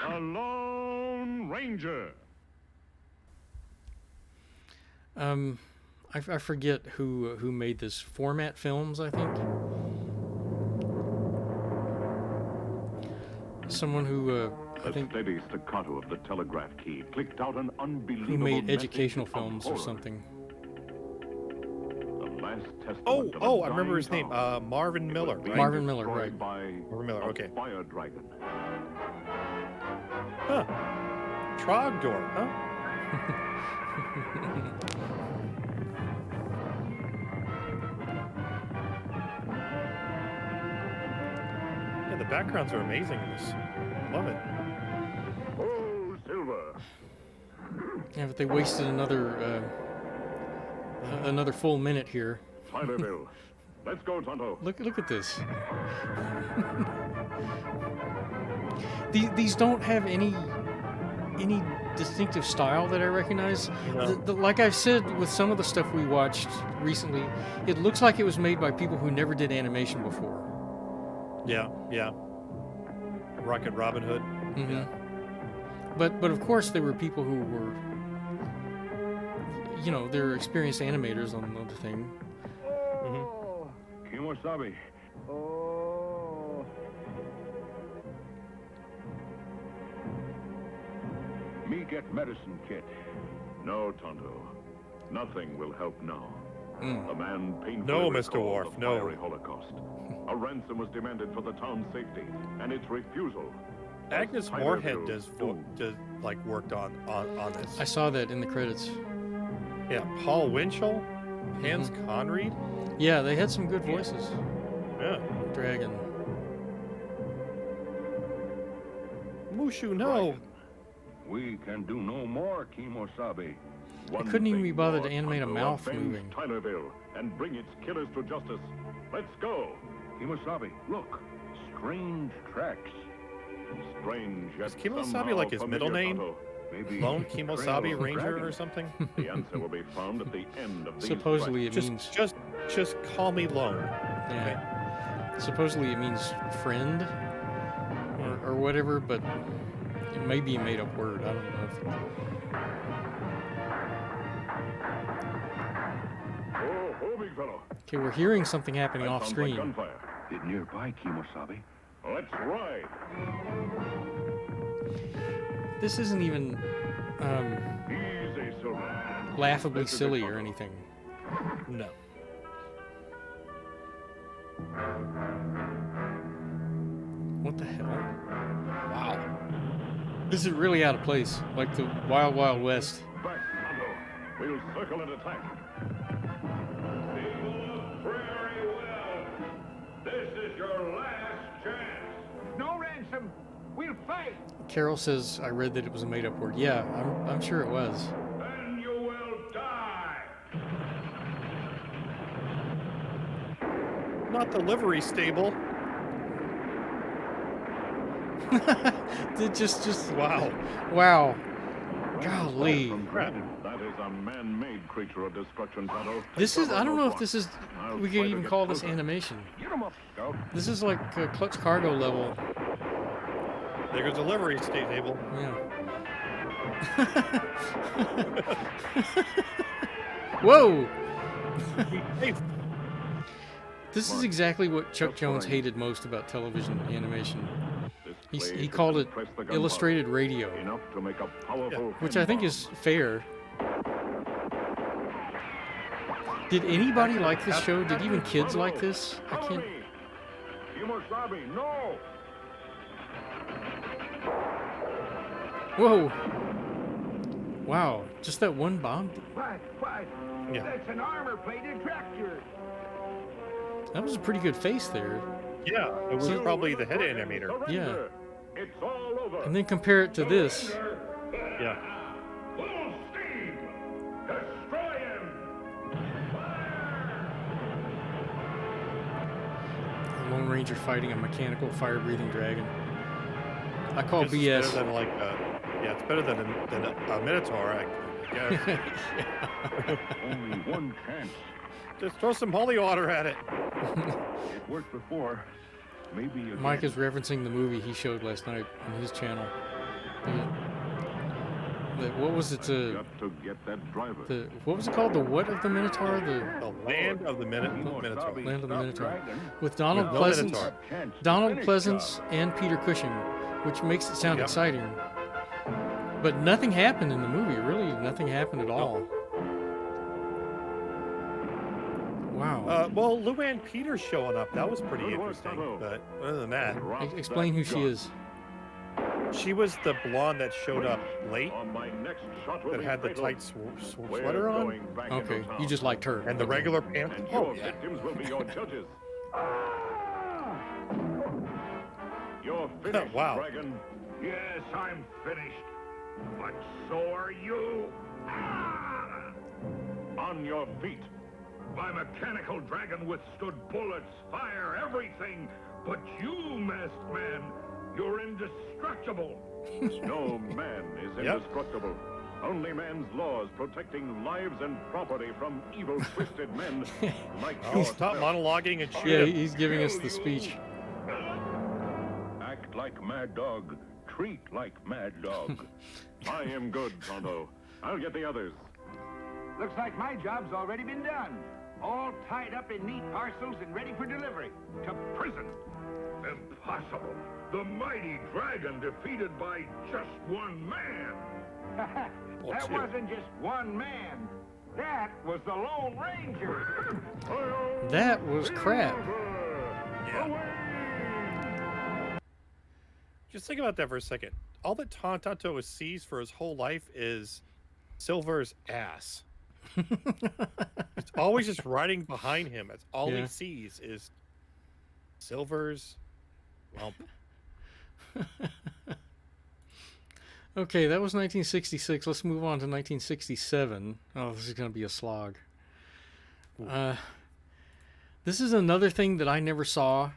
The Lone Ranger. I forget who made this. Format Films, I think. Someone who I think steady staccato of the telegraph key clicked out an unbelievable who made message educational of films or horror. something. The last testament of a I remember his dying name. town Marvin Miller, being right? Marvin Miller, destroyed right. By Marvin Miller, a okay. fire dragon. Huh. Trogdor, huh? Yeah, the backgrounds are amazing in this. Love it. Oh, Silver. Yeah, but they wasted another full minute here. Tylerville. Let's go, Tonto. Look at this. These don't have any distinctive style that I recognize. No. Like I've said with some of the stuff we watched recently, it looks like it was made by people who never did animation before. Yeah. Rocket Robin Hood. Mm-hmm. But of course there were people who were you know, they're experienced animators on the thing. Oh, Kimosabe. Oh. Me get medicine kit. No, Tonto. Nothing will help now. Mm. A man painfully No, Mr. recalled Worf, the no. fiery Holocaust. A ransom was demanded for the town's safety, and its refusal. Agnes was Moorehead Hyderville like worked on this. I saw that in the credits. Yeah, Paul Winchell, Hans Conried. Yeah, they had some good voices. Yeah. Dragon. Mushu, no. Dragon. We can do no more, Kimosabe. I couldn't even be bothered to animate a mouth moving. Tylerville and bring its killers to justice. Let's go. Kimosabe, look. Strange tracks. Strange. Is Kimosabe like his middle name? Maybe Lone Kimosabe Ranger or something? The answer will be found at the end of these Supposedly it quests. means... Just call me Lone. Yeah. Okay. Supposedly it means friend or whatever, but it may be a made-up word. I don't know. Oh, big fellow. Okay, we're hearing something happening That off sounds screen. like gunfire. Get nearby, Kimosabe. Let's ride. This isn't even Easy, Silver. laughably This is silly a or tunnel. anything. No. What the hell? Wow. This is really out of place, like the Wild Wild West. Back, Tonto. We'll circle and attack. Very well. This is your last chance. No ransom. We'll fight. Carol says, I read that it was a made-up word. Yeah, I'm sure it was. And you will die. Not the livery stable. just wow. Wow. Golly. That is a man-made creature of destruction, Tonto. This is, I don't know if this is, we could even call this animation. Get him up, Scout. This is like Clutch Cargo level. There goes the livery stable. Yeah. Whoa! This is exactly what Chuck Jones hated most about television animation. He called it illustrated radio, which I think is fair. Did anybody like this show? Did even kids like this? I can't... Kimosabe, no! Whoa! Wow, just that one bomb? What? Yeah. That's an armor-plated tractor. That was a pretty good face there. Yeah, it was probably the head animator. Yeah. It's all over. And then compare it to this. Yeah. Full steam! Destroy him! A Lone Ranger fighting a mechanical fire-breathing dragon. I call This BS. is better than like, yeah, it's better than a Minotaur, I guess. Only one chance. Just throw some holy water at it. It worked before. Maybe again. Mike is referencing the movie he showed last night on his channel. What was it? Got to get that driver. What was it called? The what of the Minotaur? The Land of the Minotaur. Land of the Minotaur. With Donald Pleasance, Donald Pleasance, and Peter Cushing, which makes it sound exciting. But nothing happened in the movie. Really, nothing happened at all. Wow. Well, Luann Peters showing up, that was pretty interesting. But other than that... Explain who she is. She was the blonde that showed up late, that had the tight sweater on. Okay, you just liked her. And the regular pants. Oh, yeah. Victims will be your judges. You're finished, Wow. Dragon. Yes, I'm finished. But so are you. On your feet. My mechanical dragon withstood bullets, fire, everything. But you, masked man, you're indestructible. No man is indestructible. Only man's laws protecting lives and property from evil, twisted men like Stop monologuing and shoot Yeah, him. he's giving us the speech. Act like mad dog. Treat like mad dog. I am good, Tonto. I'll get the others. Looks like my job's already been done. All tied up in neat parcels and ready for delivery. To prison. Impossible. The mighty dragon defeated by just one man. That wasn't just one man. That was the Lone Ranger. That was crap. Just think about that for a second. All that Tonto sees for his whole life is Silver's ass. It's always just riding behind him. That's all he sees is Silver's rump. Okay, that was 1966. Let's move on to 1967. Oh, this is going to be a slog. This is another thing that I never saw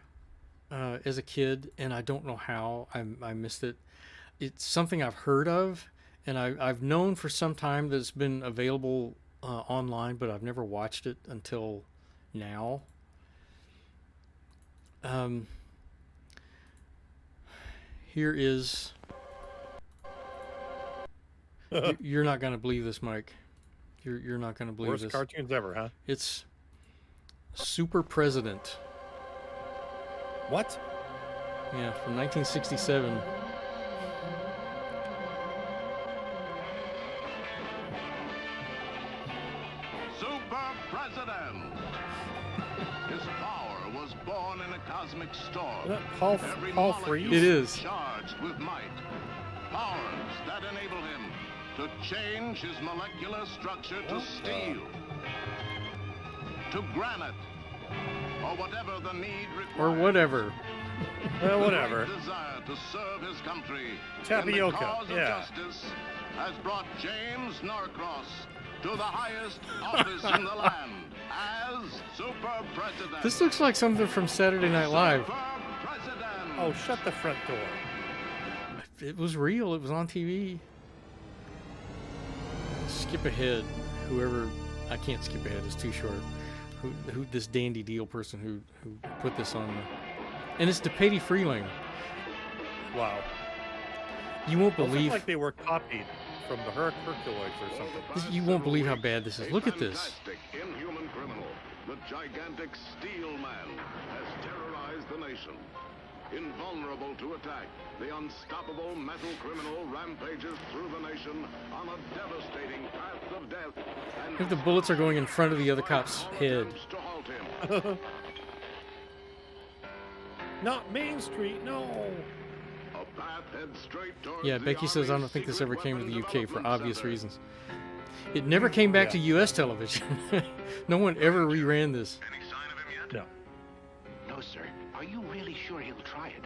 as a kid, and I don't know how I missed it. It's something I've heard of, and I've known for some time that it's been available online, but I've never watched it until now. Here is... You're not going to believe this, Mike. You're not going to believe this. Worst cartoons ever, huh? It's Super President. What? Yeah, from 1967. Super President. His power was born in a cosmic storm. Paul Frees? It is. Charged with might. Powers that enable him to change his molecular structure to steel, to granite, or whatever the need requires. Or whatever. Well, whatever. The desire to serve his country Tapioca, in the cause of yeah. justice has brought James Norcross to the highest office in the land as Super President. This looks like something from Saturday Night Live. Oh, shut the front door. It was real. It was on TV. Skip ahead. Whoever... I can't skip ahead. It's too short. Who this Dandy Deal person who put this on the... And it's DePatie Freeling. Wow. You won't Those believe... look like they were copied from the Herculoids or something. You won't believe how bad this is. Look at this. Fantastic, inhuman criminal, the gigantic Steel Man, has terrorized the nation. Invulnerable to attack, the unstoppable metal criminal rampages through the nation on a devastating path of death. And If the bullets are going in front of the other cop's head. to halt him. Not Main Street, no. A path heads straight towards Yeah, the Becky says I Army's don't think this secret ever came to the weapon UK for development obvious center. reasons. It never came back to US television. No one ever reran this. No. No, sir. Are you really sure he'll try it?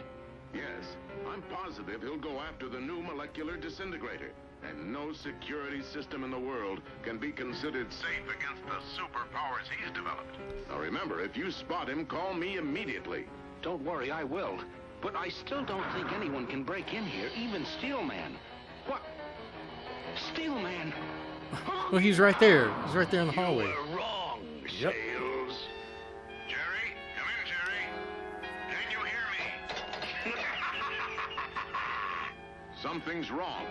Yes, I'm positive he'll go after the new molecular disintegrator. And no security system in the world can be considered safe against the superpowers he's developed. Now remember, if you spot him, call me immediately. Don't worry, I will. But I still don't think anyone can break in here, even Steelman. What? Steelman? Well, he's right there. He's right there in the hallway. You're wrong, Yep. Sales. Jerry, come in, Jerry. Can you hear me? Something's wrong.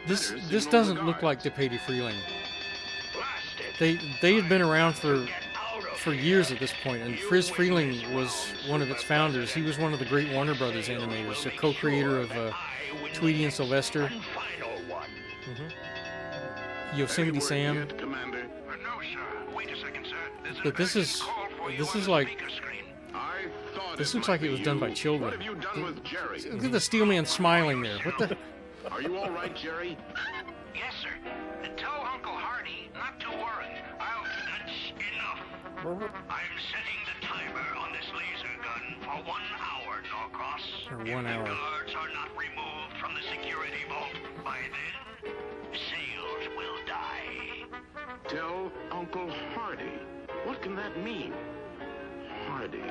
This doesn't look like DePatie Freeling. They had been around for years at this point, and Friz Freeling was one of its founders. He was one of the great Warner Brothers animators, a co-creator of Tweety and Sylvester, Yosemite Sam. Commander. No, sir. Wait a second, sir. But this is like this looks like it was done by children. What have you done with Jerry? Look at the Steelman smiling there. What the? Are you all right, Jerry? Yes, sir. Tell Uncle Hardy not to worry. That's enough. I'm setting the timer on this laser gun for 1 hour, Norcross. For 1 hour. If the guards are not removed from the security vault by then, Sales will die. Tell Uncle Hardy. What can that mean? Hardy.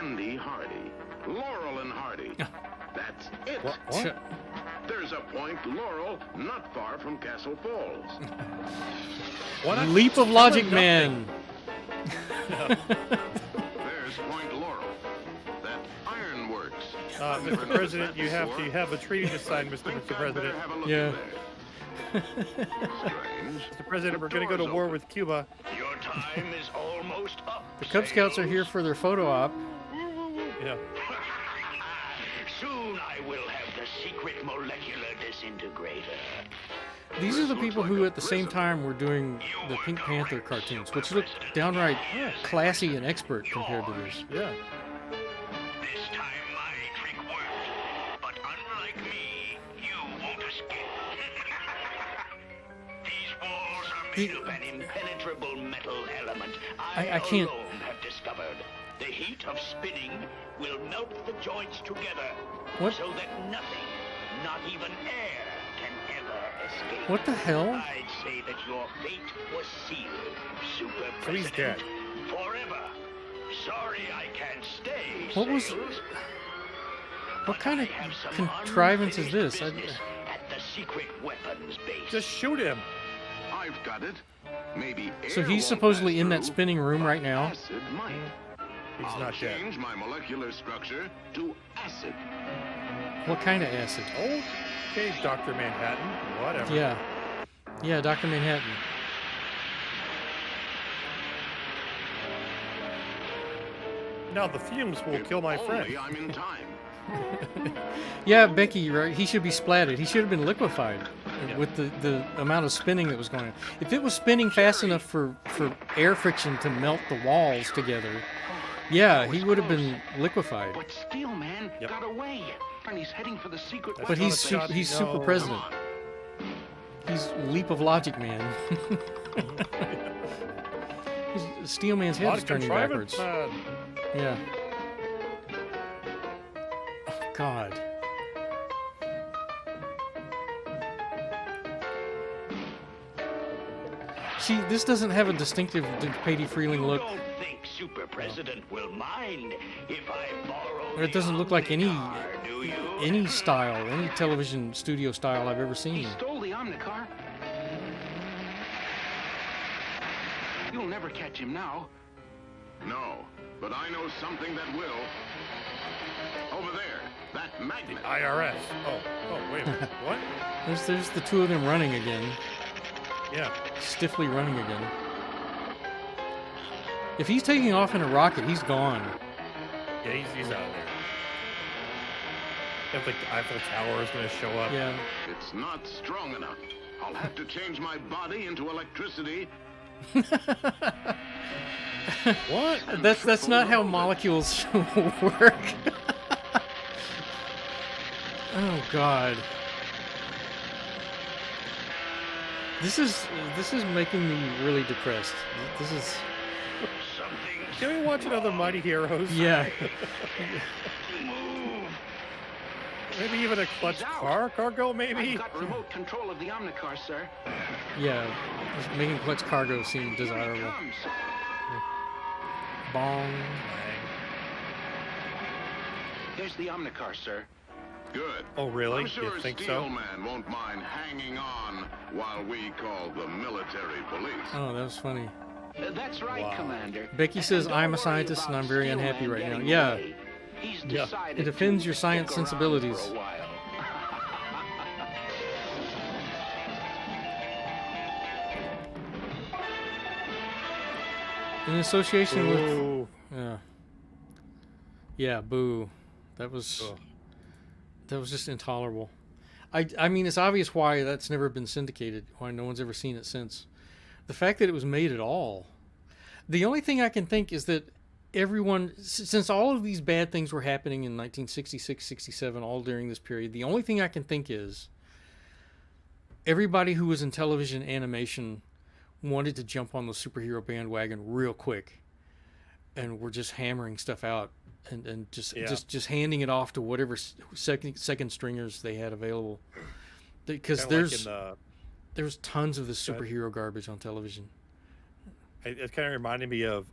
Andy Hardy. Laurel and Hardy. That's it. What? There's a Point Laurel not far from Castle Falls. Leap of logic, man. There's Point Laurel. That ironworks. Mr. President, you have a treaty to sign, Mr. President. Yeah. Mr. President, we're going to go to war with Cuba. Your time is almost up. The Cub Scouts are here for their photo op. Yeah. Soon I will have the secret molecular disintegrator. These are the people who, at the same time, were doing the Pink Panther cartoons, which look downright classy and expert compared to this. Yeah. This time my trick worked, but unlike me, you won't escape. These walls are made of an impenetrable metal element I can't. alone have discovered. The heat of spinning will melt the joints together, What? so that nothing, not even air, can ever escape. What the hell? I'd say that your fate was sealed, Super So he's President. dead. Forever. Sorry I can't stay. What was? Sales, What kind of I have some contrivance is this? business at the secret weapons base. Just shoot him. I've got it. Maybe So air he's won't supposedly pass in that through, spinning room right now. acid might. He's I'll not dead. change my molecular structure to acid. What kind of acid? Okay, Dr. Manhattan. Whatever. Yeah. Yeah, Dr. Manhattan. Now the fumes will kill my friend. Only I'm in time. Yeah, Becky, right? He should be splatted. He should have been liquefied with the amount of spinning that was going on. If it was spinning fast enough for air friction to melt the walls together, yeah, he would have been liquefied. But Steelman got away, and he's heading for the secret. But he's super president. He's leap of logic, man. Steelman's head is turning backwards. Yeah. Oh, God. See, this doesn't have a distinctive Patty Freeling look. Don't think Super President will mind if I borrow Or it doesn't look like any do you? style, any television studio style I've ever seen. Stole the Omnicar. You'll never catch him now. No, but I know something that will. Over there, that magnet. IRS. Oh, wait a minute. What? There's the two of them running again. Yeah. Stiffly running again. If he's taking off in a rocket, he's gone. Yeah, he's out of there. If the Eiffel Tower is going to show up. Yeah. It's not strong enough. I'll have to change my body into electricity. What? That's not how molecules work. Oh God. This is making me really depressed. This is. Can we watch another Mighty Heroes? Yeah. Maybe even a clutch cargo, maybe? I've got remote control of the Omnicar, sir. Yeah, just making Clutch Cargo seem desirable. Bong. There's the Omnicar, sir. Good. Oh, really? I'm sure You think so? Steelman won't mind hanging on while we call the military police. Oh, that was funny. That's right, Commander. Becky says, I'm a scientist and I'm very unhappy right now. Yeah. He's Yeah. decided It offends to your science stick around sensibilities. for a while. In association Boo. with. Yeah, boo. That was just intolerable. I mean, it's obvious why that's never been syndicated, why no one's ever seen it since. The fact that it was made at all. The only thing I can think is that everyone, since all of these bad things were happening in 1966, 67, all during this period, the only thing I can think is everybody who was in television animation wanted to jump on the superhero bandwagon real quick, and were just hammering stuff out and just handing it off to whatever second stringers they had available, because there's tons of this superhero garbage on television. It kind of reminded me of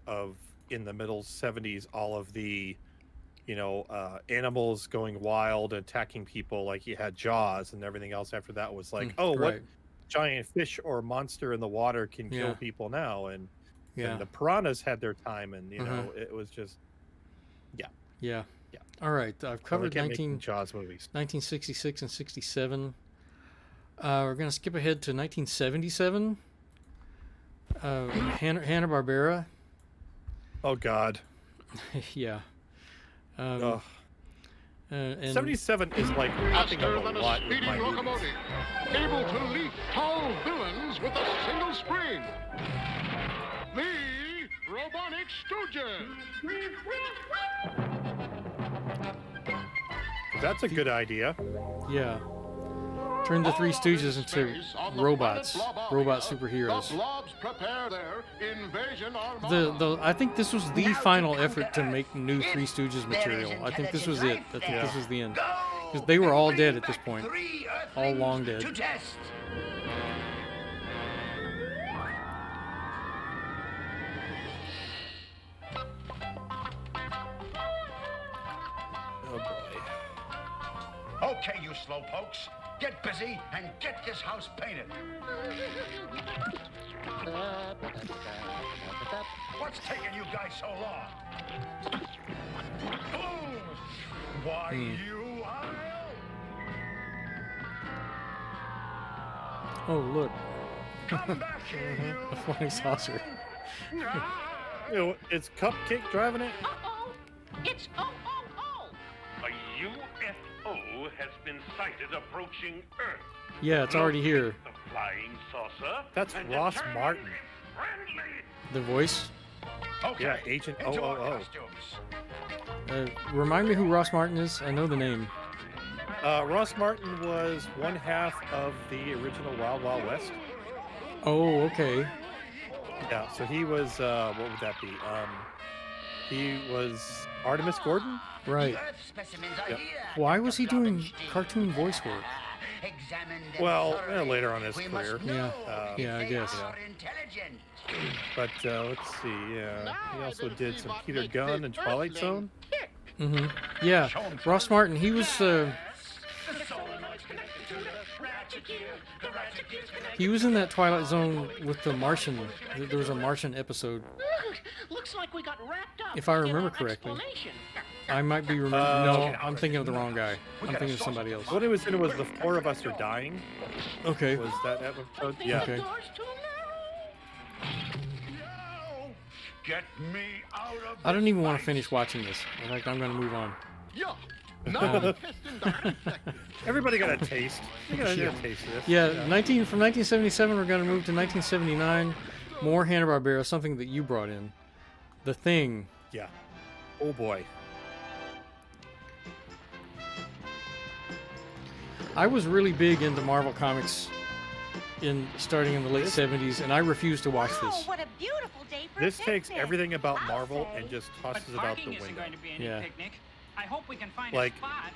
in the middle 70s, all of the animals going wild, attacking people, like you had Jaws, and everything else after that was like, what giant fish or monster in the water can kill people now? And the piranhas had their time, and it was just yeah. All right, I've covered Jaws movies, 1966 and 67. We're going to skip ahead to 1977. Hanna-Barbera. Oh, God. Yeah. And 77 is like popping up a lot with my movies. Able to leap tall villains with a single spring. The Robotic Stooges. That's a good idea. Yeah. Turn the Three Stooges into robots. Robot superheroes. I think this was the final effort to make new Three Stooges material. I think this was it. I think this was the end. Because they were all dead at this point. All long dead. Oh boy. Okay, you slowpokes. Get busy and get this house painted. What's taking you guys so long? Why, you Oh, look. Come back here, you. A flying saucer. You know, is Cupcake driving it? Uh-oh. It's O-O-O. A UFO has been sighted approaching Earth. Yeah, it's already here. The flying saucer. That's Ross Martin. The voice? Okay. Yeah, Agent OOO. Remind me who Ross Martin is? I know the name. Ross Martin was one half of the original Wild Wild West. Oh, okay. Yeah, so he was, what would that be? He was Artemis Gordon? Right. Yep. Why was he doing cartoon voice work? Well, later on in his career. Yeah, I guess. But let's see, he also did some Peter Gunn and Twilight Zone. Mm-hmm. Yeah, Ross Martin, he was... he was in that Twilight Zone with the Martian. There was a Martian episode. Looks like we got wrapped up. If I remember correctly. I might be remembering. No, I'm thinking of the wrong guy. I'm thinking of somebody else. What he was in was The Four of Us Are Dying. Okay. Was that episode? Yeah. Okay. Get me out of I don't even want to finish watching this. In fact, I'm going to move on. Yeah. Everybody got a taste. You got a taste of this. Yeah, from 1977, we're going to move to 1979. More Hanna-Barbera, something that you brought in. The Thing. Yeah. Oh boy. I was really big into Marvel Comics starting in the late 70s, and I refused to watch this. What a beautiful day for This takes everything about Marvel and just tosses it out the window. Going to be any Yeah. picnic. I hope we can find Like, a spot.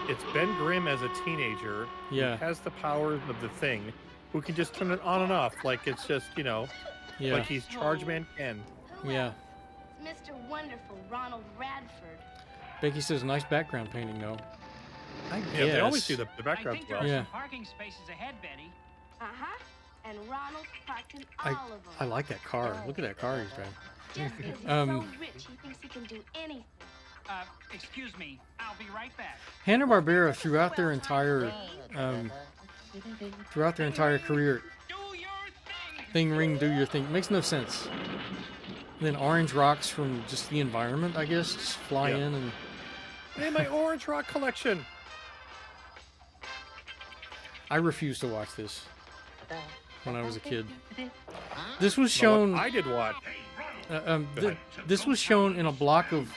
it's Ben Grimm as a teenager Yeah. who has the powers of the Thing, who can just turn it on and off like it's just, Yeah. like he's Charge Man Ken. Yeah. Mr. Wonderful Ronald Radford. Becky says, nice background painting, though. I guess. Yeah, they always do the I backgrounds think there well. are Yeah. some parking spaces ahead, Betty. Uh-huh. And Ronald parked in all of them. I like that car. Look at that car he's driving. Just 'cause he's Um, so rich, he thinks he can do anything. Excuse me. I'll be right back. Hanna-Barbera throughout their entire career, thing ring, do your thing, makes no sense. And then Orange Rocks from just the environment, I guess, just fly in and. Hey, my Orange Rock collection. I refused to watch this when I was a kid. This was shown. I did watch. This was shown in a block of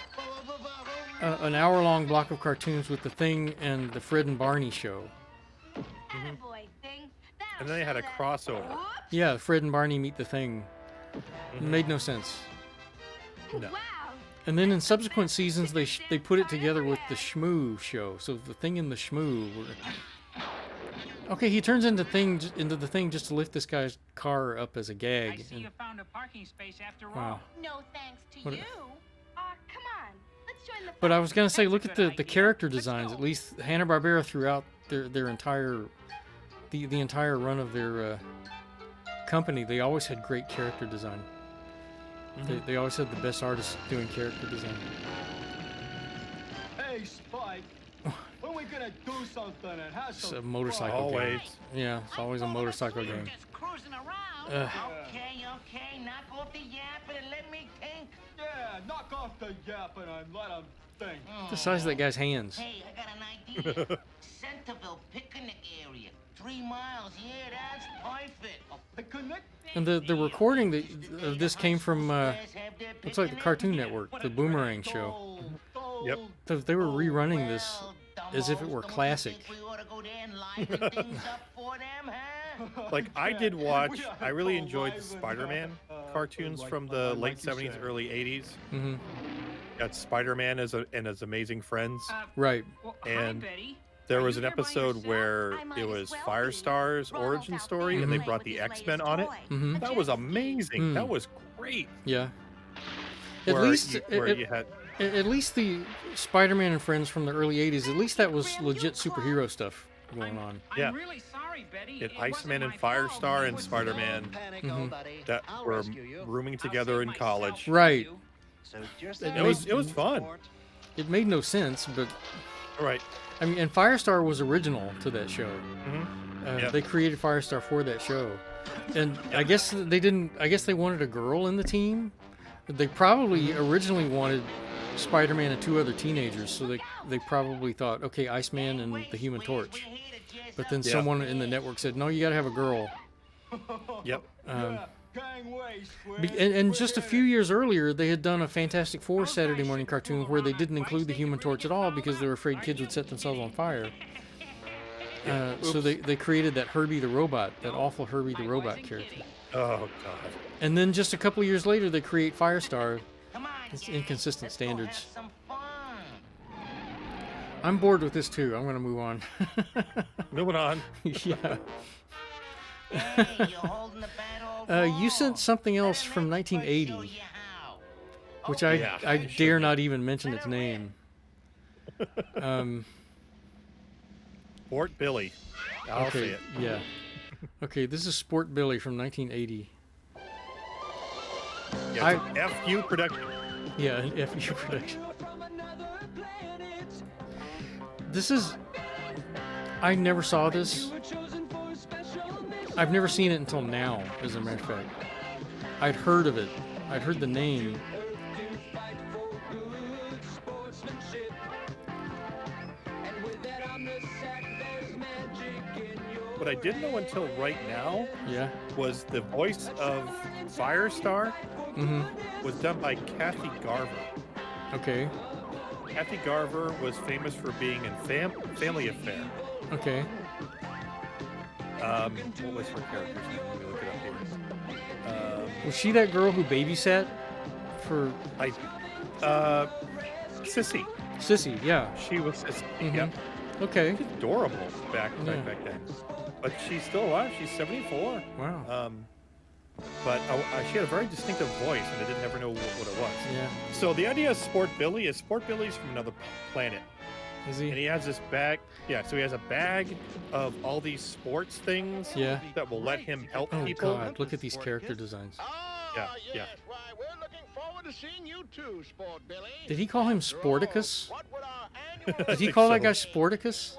an hour-long block of cartoons with The Thing and the Fred and Barney show. And then they had a crossover. Yeah, Fred and Barney meet The Thing. It made no sense. No. And then in subsequent seasons, they put it together with the Shmoo show. So The Thing and the Shmoo were. Okay, he turns into the Thing just to lift this guy's car up as a gag. I see you found a parking space after Wow. all. No thanks to What a- you. Come on. Let's join the But I was gonna say, look at the character designs. At least Hanna-Barbera throughout their entire the entire run of their company, they always had great character design. They always had the best artists doing character design. Hey, Spike. When we gonna do something and have It's a some motorcycle Always. game. Yeah, it's always a motorcycle game. Just cruising around. Okay, knock off the yapping and let me think. Yeah, knock off the yapping and let him think. The size of that guy's hands. Hey, I got an idea. Centerville picnic area. 3 miles. Yeah, that's perfect. A picnic? And the recording of this came from looks like the Cartoon Network, the Boomerang show. Yep. So they were rerunning this as if it were classic. Like, I did watch, I really enjoyed the Spider-Man cartoons from the late 70s, early 80s. Mm-hmm. Got Spider-Man and his amazing friends. Right. And there was an episode where it was Firestar's origin story, and they brought the X-Men on it. Mm-hmm. That was amazing. That was great. Yeah. Where At least you had... At least the Spider-Man and Friends from the early 80s, at least that was legit superhero stuff going on. Yeah. I'm really sorry, Betty. It Iceman and Firestar and Spider-Man that were rooming together in college. Right. It was fun. It made no sense, but... Right. I mean, and Firestar was original to that show. Yeah. They created Firestar for that show. And I guess they didn't... I guess they wanted a girl in the team. They probably originally wanted Spider-Man and 2 other teenagers, so they probably thought, okay, Iceman and the Human Torch. But then someone in the network said, no, you got to have a girl. Yep. And just a few years earlier, they had done a Fantastic Four Saturday morning cartoon where they didn't include the Human Torch at all because they were afraid kids would set themselves on fire. So they created that Herbie the Robot, that awful Herbie the Robot character. Oh, God. And then just a couple of years later, they create Firestar. It's inconsistent standards. I'm bored with this too. I'm going to move on. Moving on. Yeah. You sent something else from 1980, which I dare not even mention its name. Sport Billy. I'll say it. Yeah. Okay, this is Sport Billy from 1980. Yeah, it's an FU production. Yeah, an FU production. This is... I never saw this. I've never seen it until now, as a matter of fact. I'd heard of it. I'd heard the name. What I didn't know until right now was the voice of Firestar was done by Kathy Garver. Okay. Kathy Garver was famous for being in Family Affair. Okay. What was her character's name? Let me look it up here. Was she that girl who babysat for... Sissy. Sissy, yeah. She was Sissy. Yep. Okay. She's adorable back then. But she's still alive. She's 74. Wow. But she had a very distinctive voice, and I didn't ever know what it was. Yeah. So the idea of Sport Billy is Sport Billy's from another planet. Is he? And he has this bag. Yeah, so he has a bag of all these sports things that will let him help people. Oh, God. Look at these character designs. Yeah. Why, we're looking forward to seeing you too, Sport Billy. Did he call him Sporticus? Did he call that guy Sporticus?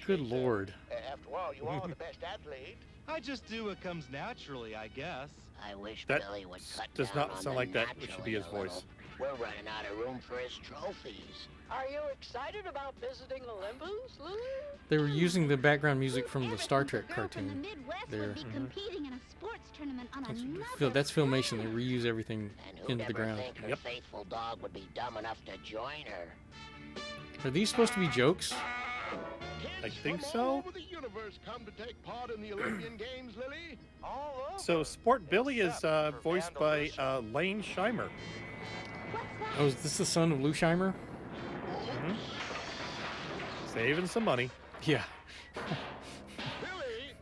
Good Lord. After all, you are the best athlete. I just do what comes naturally, I guess. I wish That Billy would cut does down not on sound the like that. It should be his naturally a voice. little. We're running out of room for his trophies. Are you excited about visiting Olympus, Lulu? They were using the background music from the Star Trek cartoon. There. Competing in a sports tournament on another That's Filmation. They reuse everything into the ground. Her faithful dog would be dumb enough to join her. Are these supposed to be jokes? I think so. Over the universe come to take part in the Olympian Games, Lily. So Sport Billy is voiced by Lane Scheimer. Oh, is this the son of Lou Scheimer? Saving some money. Yeah. Billy,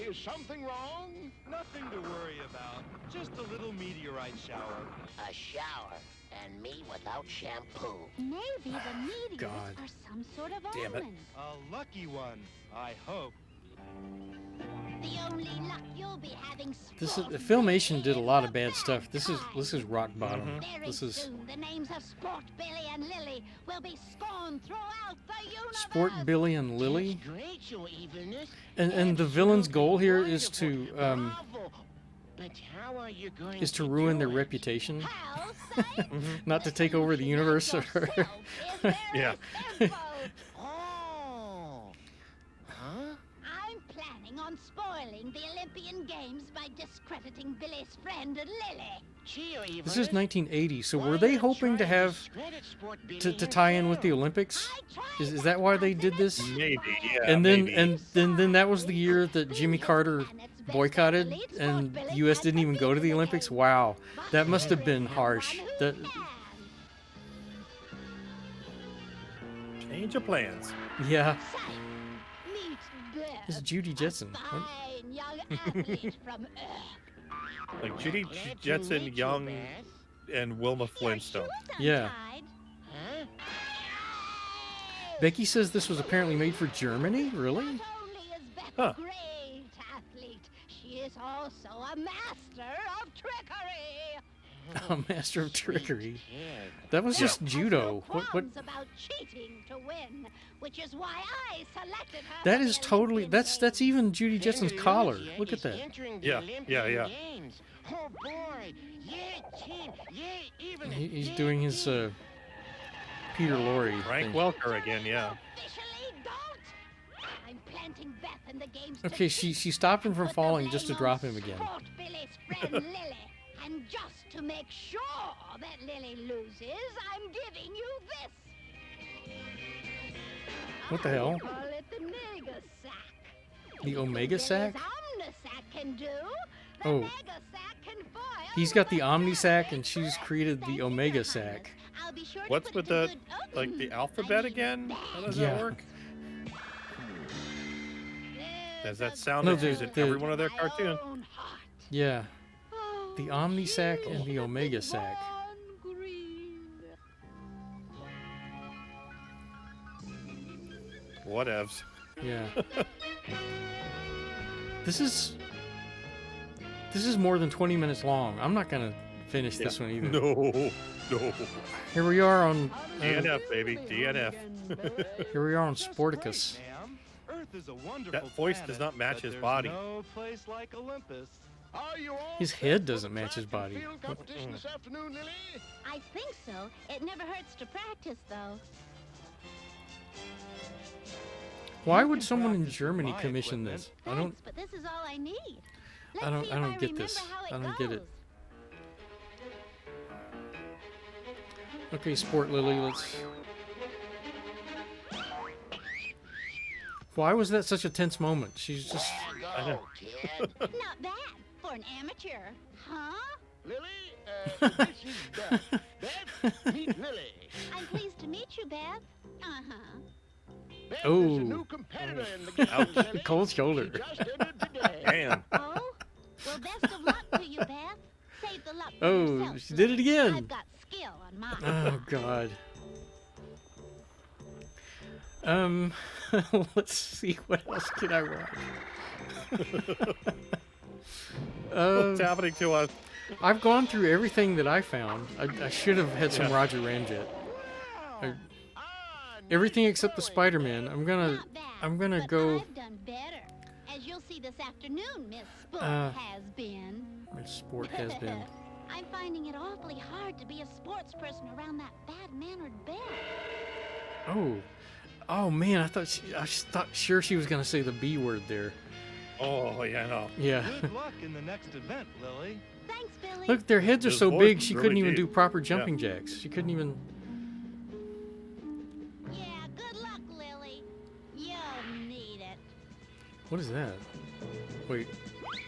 is something wrong? Nothing to worry about. Just a little meteorite shower. A shower, and me without shampoo. Maybe the meteors God. are some sort of Damn it. omen. A lucky one, I hope. This is Filmation did a lot of bad stuff. This is rock bottom. This is The names of Sport Billy and Lily will be scorned throughout the universe. Sport Billy and Lily. Great, your evilness. And the villain's goal here is to But how are you going is to ruin their reputation, not to take over the universe. Yeah. I'm planning on spoiling the Olympian Games by discrediting Billy's friend Lily. This is 1980, so were they hoping to have to tie in with the Olympics? Is that why they did this? Maybe, yeah. And then maybe. then that was the year that Jimmy Carter boycotted, and the U.S. didn't even go to the Olympics. Wow, that must have been harsh. That Change of plans. yeah. It's Judy Jetson. Fine young athlete from Earth. Like Judy Jetson, Young, and Wilma Flintstone. Yeah. Becky says this was apparently made for Germany. Really? Huh. Great athlete. She is also a master of trickery. A master of trickery. That was just judo. What? About cheating to win, which is why I selected her. That is totally. That's even Judy Jetson's collar. Look at that. Yeah. Oh boy! Yeah, team! Yeah, even. He's doing his Peter Lorre. Frank thing. Welker again. Yeah. I'm planting Beth in the games. Okay, she stopped him from falling just to drop him again. Sport Billy's friend Lily. And just to make sure that Lily loses, I'm giving you this. What the hell? I call it the Mega Sack. The Omega Sack? Omnisac can do. The Oh. Mega Sack can foil. He's got the Omni Sack, and she's created the Omega Sack. I'll be sure What's to with the like the alphabet again? How does that work? Does that sound No, that's used in every one of their cartoons? Yeah. The Omni Sack and the Omega Sack. Whatevs. Yeah. This is more than 20 minutes long. I'm not gonna finish this one either. No. Here we are on DNF, baby. DNF. Here we are on Sporticus. That voice does not match his body. No place like Olympus. His head doesn't match his body. This afternoon, Lily? I think so. It never hurts to practice, though. Why would someone in Germany commission this? I don't. But this is all I need. I don't get this. I don't get it. Okay, Sport Lily, let's. Why was that such a tense moment? She's just. I know. Not bad for an amateur, huh? Lily, this is Beth. Beth, meet Lily. I'm pleased to meet you, Beth. Uh-huh. Beth Oh. is a new competitor in the game, Lily. Cold shoulder. She just entered today. Damn. Oh? Well, best of luck to you, Beth. Save the luck for Oh, yourself, she did it again. I've got skill on mine. Oh God. Let's see what else can I watch. What's happening to us? I've gone through everything that I found. I should have had some Roger Ramjet. Everything except the Spider-Man. I'm gonna go. I've done better. As you'll see this afternoon, Miss Sport has been. Miss Sport has been. I'm finding it awfully hard to be a sports person around that bad-mannered Beth. Oh man! I thought sure she was gonna say the B word there. Oh yeah, I know. Yeah. Good luck in the next event, Lily. Thanks, Billy. Look, their heads are Those so voices big she really couldn't even deep. do proper Yeah. jumping jacks. She couldn't even. Yeah, good luck, Lily. You'll need it. What is that? Wait.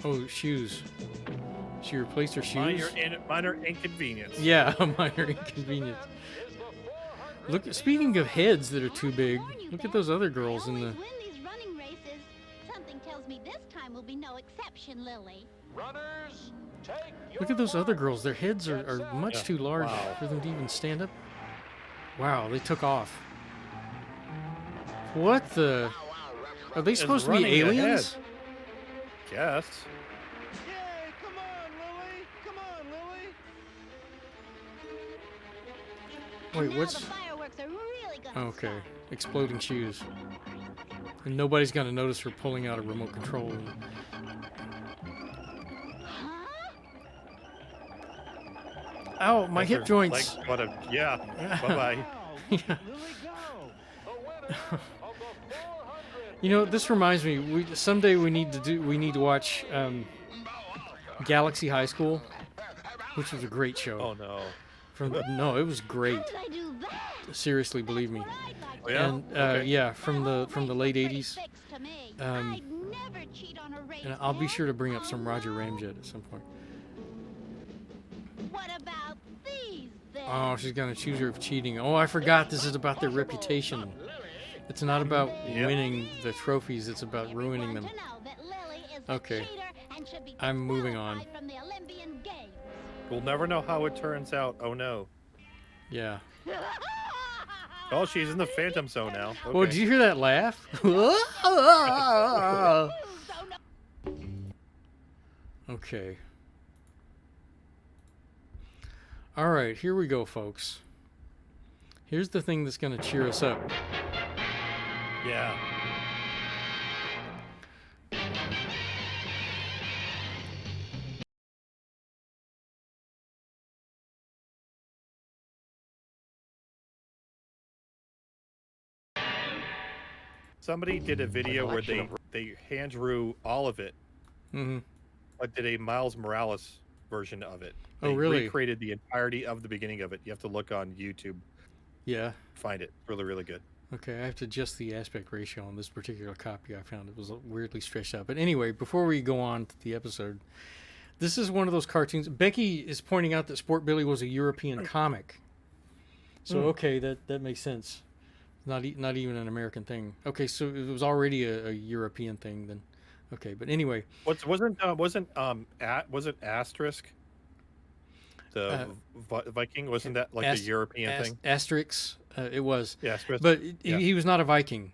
Oh, shoes. She replaced her shoes. Minor inconvenience. Yeah, a minor inconvenience. Look, speaking of heads that are too big, look at those other girls in the. Win these running races. Something tells me this time will be no exception, Lily. Runners, take Look at those other girls. Their heads are much Yeah. too large Wow. for them to even stand up. Wow, they took off. What the? Are they supposed to be running ahead. aliens? guess. Yay! Come on, Lily! Come on, Lily! Wait, what's... The fireworks are really gonna Okay, exploding shoes. And nobody's gonna notice her pulling out a remote control. Ow, my hip joints. Like, what a yeah. Bye bye. Yeah. You know, this reminds me. Someday we need to watch Galaxy High School, which was a great show. Oh no. No, it was great. Seriously, believe me. Oh, yeah? And Okay. yeah, from the late '80s. And I'll be sure to bring up some Roger Ramjet at some point. What about these then? Oh, she's gonna accuse her of cheating. Oh, I forgot. This is about their reputation. It's not about winning the trophies. It's about ruining them. Okay. I'm moving on. We'll never know how it turns out. Oh no. Yeah. Oh, she's in the Phantom Zone now. Okay. Oh, did you hear that laugh? Okay. All right, here we go, folks. Here's the thing that's going to cheer us up. Yeah. Somebody did a video where they hand drew all of it, but did a Miles Morales version of it. They Oh, really? recreated the entirety of the beginning of it. You have to look on YouTube. Yeah. Find it. Really, really good. Okay, I have to adjust the aspect ratio on this particular copy I found. It was weirdly stretched out. But anyway, before we go on to the episode, this is one of those cartoons. Becky is pointing out that Sport Billy was a European comic. So, okay, that makes sense. Not even an American thing. Okay, so it was already a European thing then. Okay, but anyway. Wasn't Asterisk the Viking? Wasn't that like a European thing? Asterix, it was. Yeah, but he was not a Viking.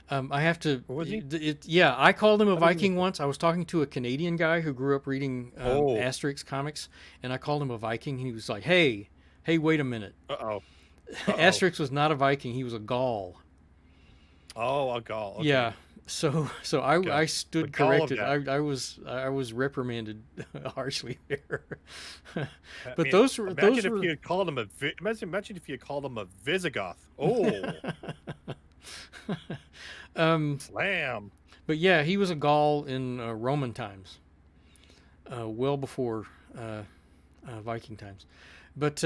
I have to. Was he? Yeah, I called him a Viking once. I was talking to a Canadian guy who grew up reading Asterix comics, and I called him a Viking. And he was like, "Hey, wait a minute." Uh-oh. Asterix was not a Viking. He was a Gaul. Oh, a Gaul. Okay. Yeah. So I stood corrected. I was reprimanded harshly there. But those were imagine if you had called him imagine if you had called him a Visigoth. Oh. Slam. But yeah, he was a Gaul in Roman times, well before Viking times. But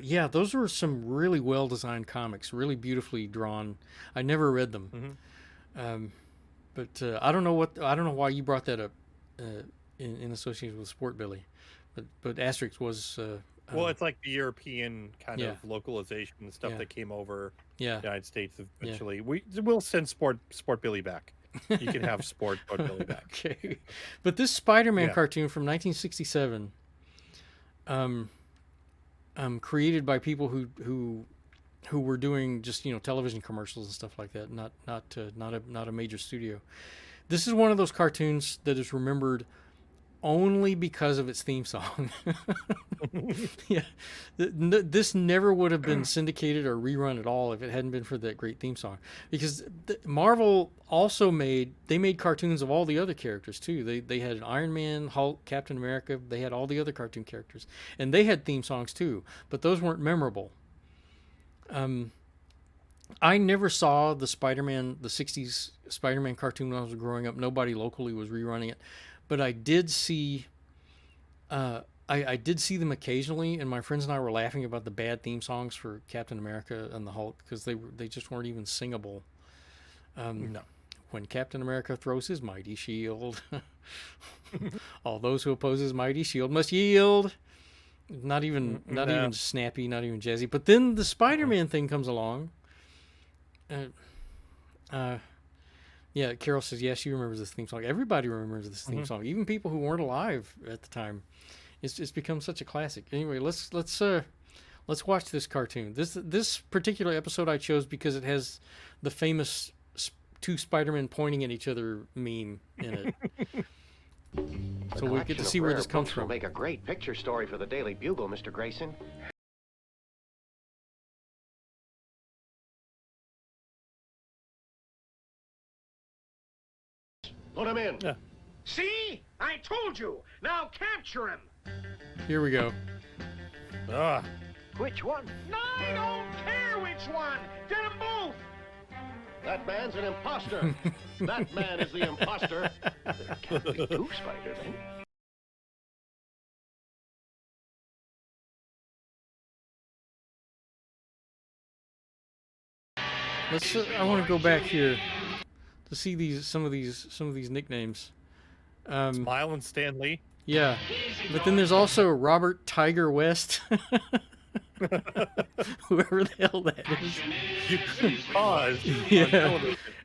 yeah, those were some really well designed comics, really beautifully drawn. I never read them, but I don't know why you brought that up in association with Sport Billy, but Asterix was. Well, it's like the European kind of localization and stuff that came over the United States eventually. We'll send Sport Billy back. You can have Sport Billy back. Okay, but this Spider-Man cartoon from 1967. Created by people who were doing just television commercials and stuff like that, not a major studio. This is one of those cartoons that is remembered only because of its theme song. Yeah, this never would have been syndicated or rerun at all if it hadn't been for that great theme song. Because Marvel also made cartoons of all the other characters too. They had Iron Man, Hulk, Captain America. They had all the other cartoon characters, and they had theme songs too. But those weren't memorable. I never saw the '60s Spider-Man cartoon when I was growing up. Nobody locally was rerunning it. But I did see, I did see them occasionally, and my friends and I were laughing about the bad theme songs for Captain America and the Hulk because they just weren't even singable. No. When Captain America throws his mighty shield, all those who oppose his mighty shield must yield. Not even snappy, not even jazzy. But then the Spider-Man thing comes along. Yeah, Carol says, yes, she remembers this theme song. Everybody remembers this theme song, even people who weren't alive at the time. It's become such a classic. Anyway, let's watch this cartoon. This particular episode I chose because it has the famous two Spider-Men pointing at each other meme in it. So we get to see where this comes from. Will make a great picture story for the Daily Bugle, Mr. Grayson. Put him in. Yeah. See? I told you. Now capture him. Here we go. Ah. Which one? No, I don't care which one. Get them both. That man's an imposter. That man is the imposter. There can't be two Spider-Men. I want to go back here to see some of these nicknames. Smile and Stan Lee. Yeah, but then there's also Robert Tiger West. Whoever the hell that is. You couldn't pause. Yeah.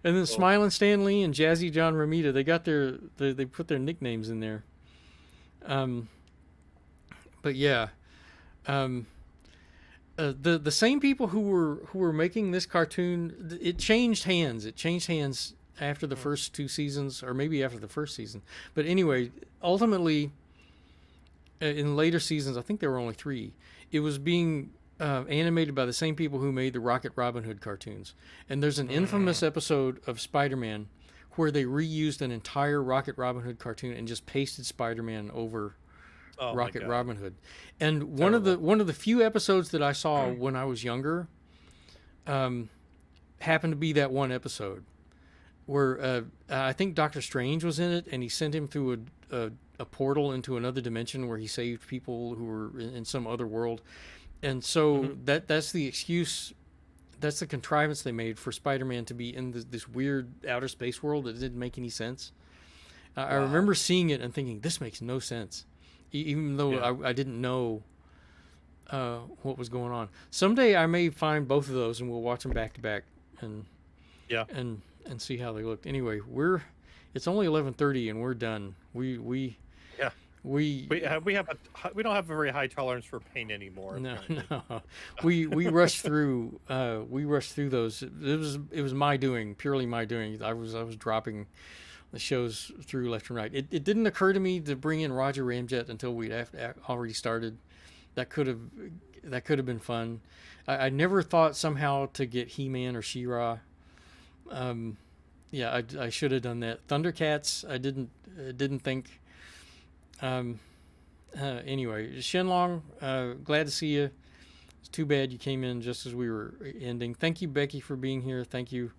And then Smiling Stan Lee and Jazzy John Romita, they put their nicknames in there. But yeah. The same people who were making this cartoon, it changed hands. It changed hands after the first two seasons, or maybe after the first season. But anyway, ultimately, in later seasons, I think there were only 3. It was being animated by the same people who made the Rocket Robin Hood cartoons. And there's an infamous episode of Spider-Man where they reused an entire Rocket Robin Hood cartoon and just pasted Spider-Man over Rocket Robin Hood. And one of the few episodes that I saw when I was younger happened to be that one episode where I think Doctor Strange was in it, and he sent him through a portal into another dimension where he saved people who were in some other world. And so that's the excuse, that's the contrivance they made for Spider-Man to be in this weird outer space world that didn't make any sense. I remember seeing it and thinking, this makes no sense, even though I didn't know what was going on. Someday I may find both of those and we'll watch them back to back and see how they looked. Anyway, it's only 11:30 and we're done. We don't have a very high tolerance for pain anymore. No. we rushed through those. It was my doing, purely my doing. I was dropping the shows through left and right. It didn't occur to me to bring in Roger Ramjet until we'd already started. That could have been fun. I never thought somehow to get He-Man or She-Ra. I should have done that. Thundercats, I didn't think. Anyway, Shenlong, glad to see you. It's too bad you came in just as we were ending. Thank you, Becky, for being here. Thank you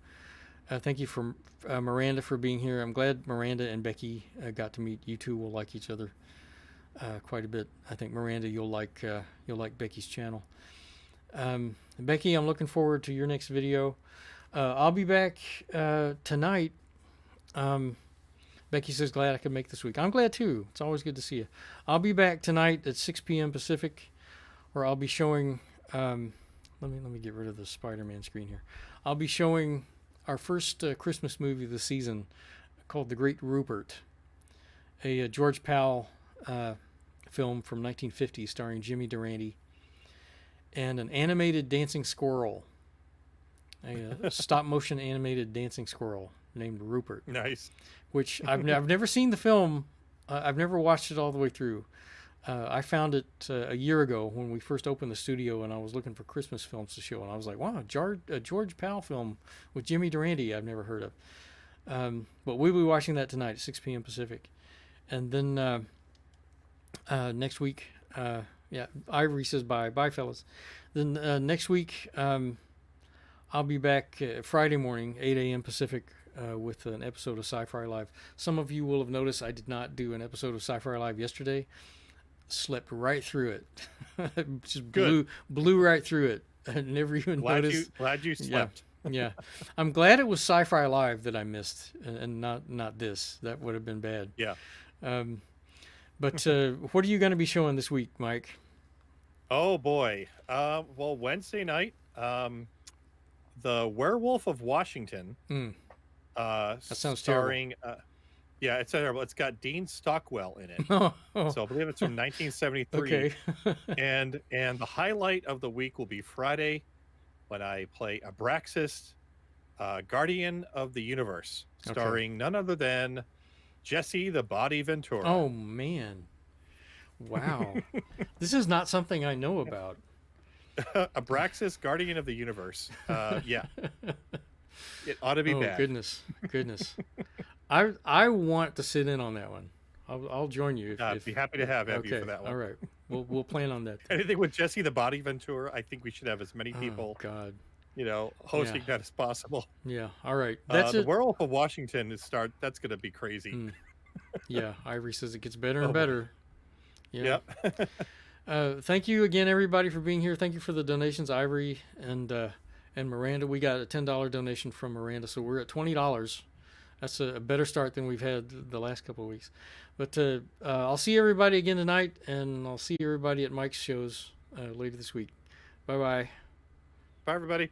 for Miranda for being here. I'm glad Miranda and Becky got to meet. You two will like each other quite a bit. I think Miranda, you'll like Becky's channel. Becky, I'm looking forward to your next video. I'll be back tonight. Becky says, glad I could make this week. I'm glad too. It's always good to see you. I'll be back tonight at 6 p.m. Pacific, where I'll be showing. Let me get rid of the Spider-Man screen here. I'll be showing our first Christmas movie of the season, called The Great Rupert, a George Powell film from 1950 starring Jimmy Durante, and an animated dancing squirrel, a stop-motion animated dancing squirrel named Rupert. Nice. Which I've never seen the film. I've never watched it all the way through. I found it a year ago when we first opened the studio, and I was looking for Christmas films to show, and I was like, wow, a George Powell film with Jimmy Durante I've never heard of. But we'll be watching that tonight at 6 p.m. Pacific. And then next week, Ivory says bye. Bye, fellas. Then next week, I'll be back Friday morning, 8 a.m. Pacific, with an episode of Sci-Fi Live. Some of you will have noticed I did not do an episode of Sci-Fi Live yesterday. Slept right through it. Just blew right through it. I never even noticed. Glad you slept. Yeah. I'm glad it was Sci-Fi Live that I missed and not this. That would have been bad. Yeah. But what are you going to be showing this week, Mike? Oh boy. Well, Wednesday night, The Werewolf of Washington. That sounds starring, terrible. Yeah, it's terrible. It's got Dean Stockwell in it. So I believe it's from 1973. Okay. and the highlight of the week will be Friday, when I play Abraxas, Guardian of the Universe, starring none other than Jesse the Body Ventura. Oh, man. Wow. This is not something I know about. Abraxas, Guardian of the Universe. Yeah. It ought to be bad. Goodness. I want to sit in on that one. I'll join you. I'd be happy to have you for that one. All right. We'll plan on that. Anything with Jesse the Body Ventura, I think we should have as many people, hosting that as possible. Yeah. All right. That's the it. Werewolf of Washington That's going to be crazy. Yeah. Ivory says it gets better and better. Yeah. Thank you again, everybody, for being here. Thank you for the donations, Ivory and Miranda. We got a $10 donation from Miranda, so we're at $20. That's a better start than we've had the last couple of weeks. But I'll see everybody again tonight, and I'll see everybody at Mike's shows later this week. Bye-bye. Bye, everybody.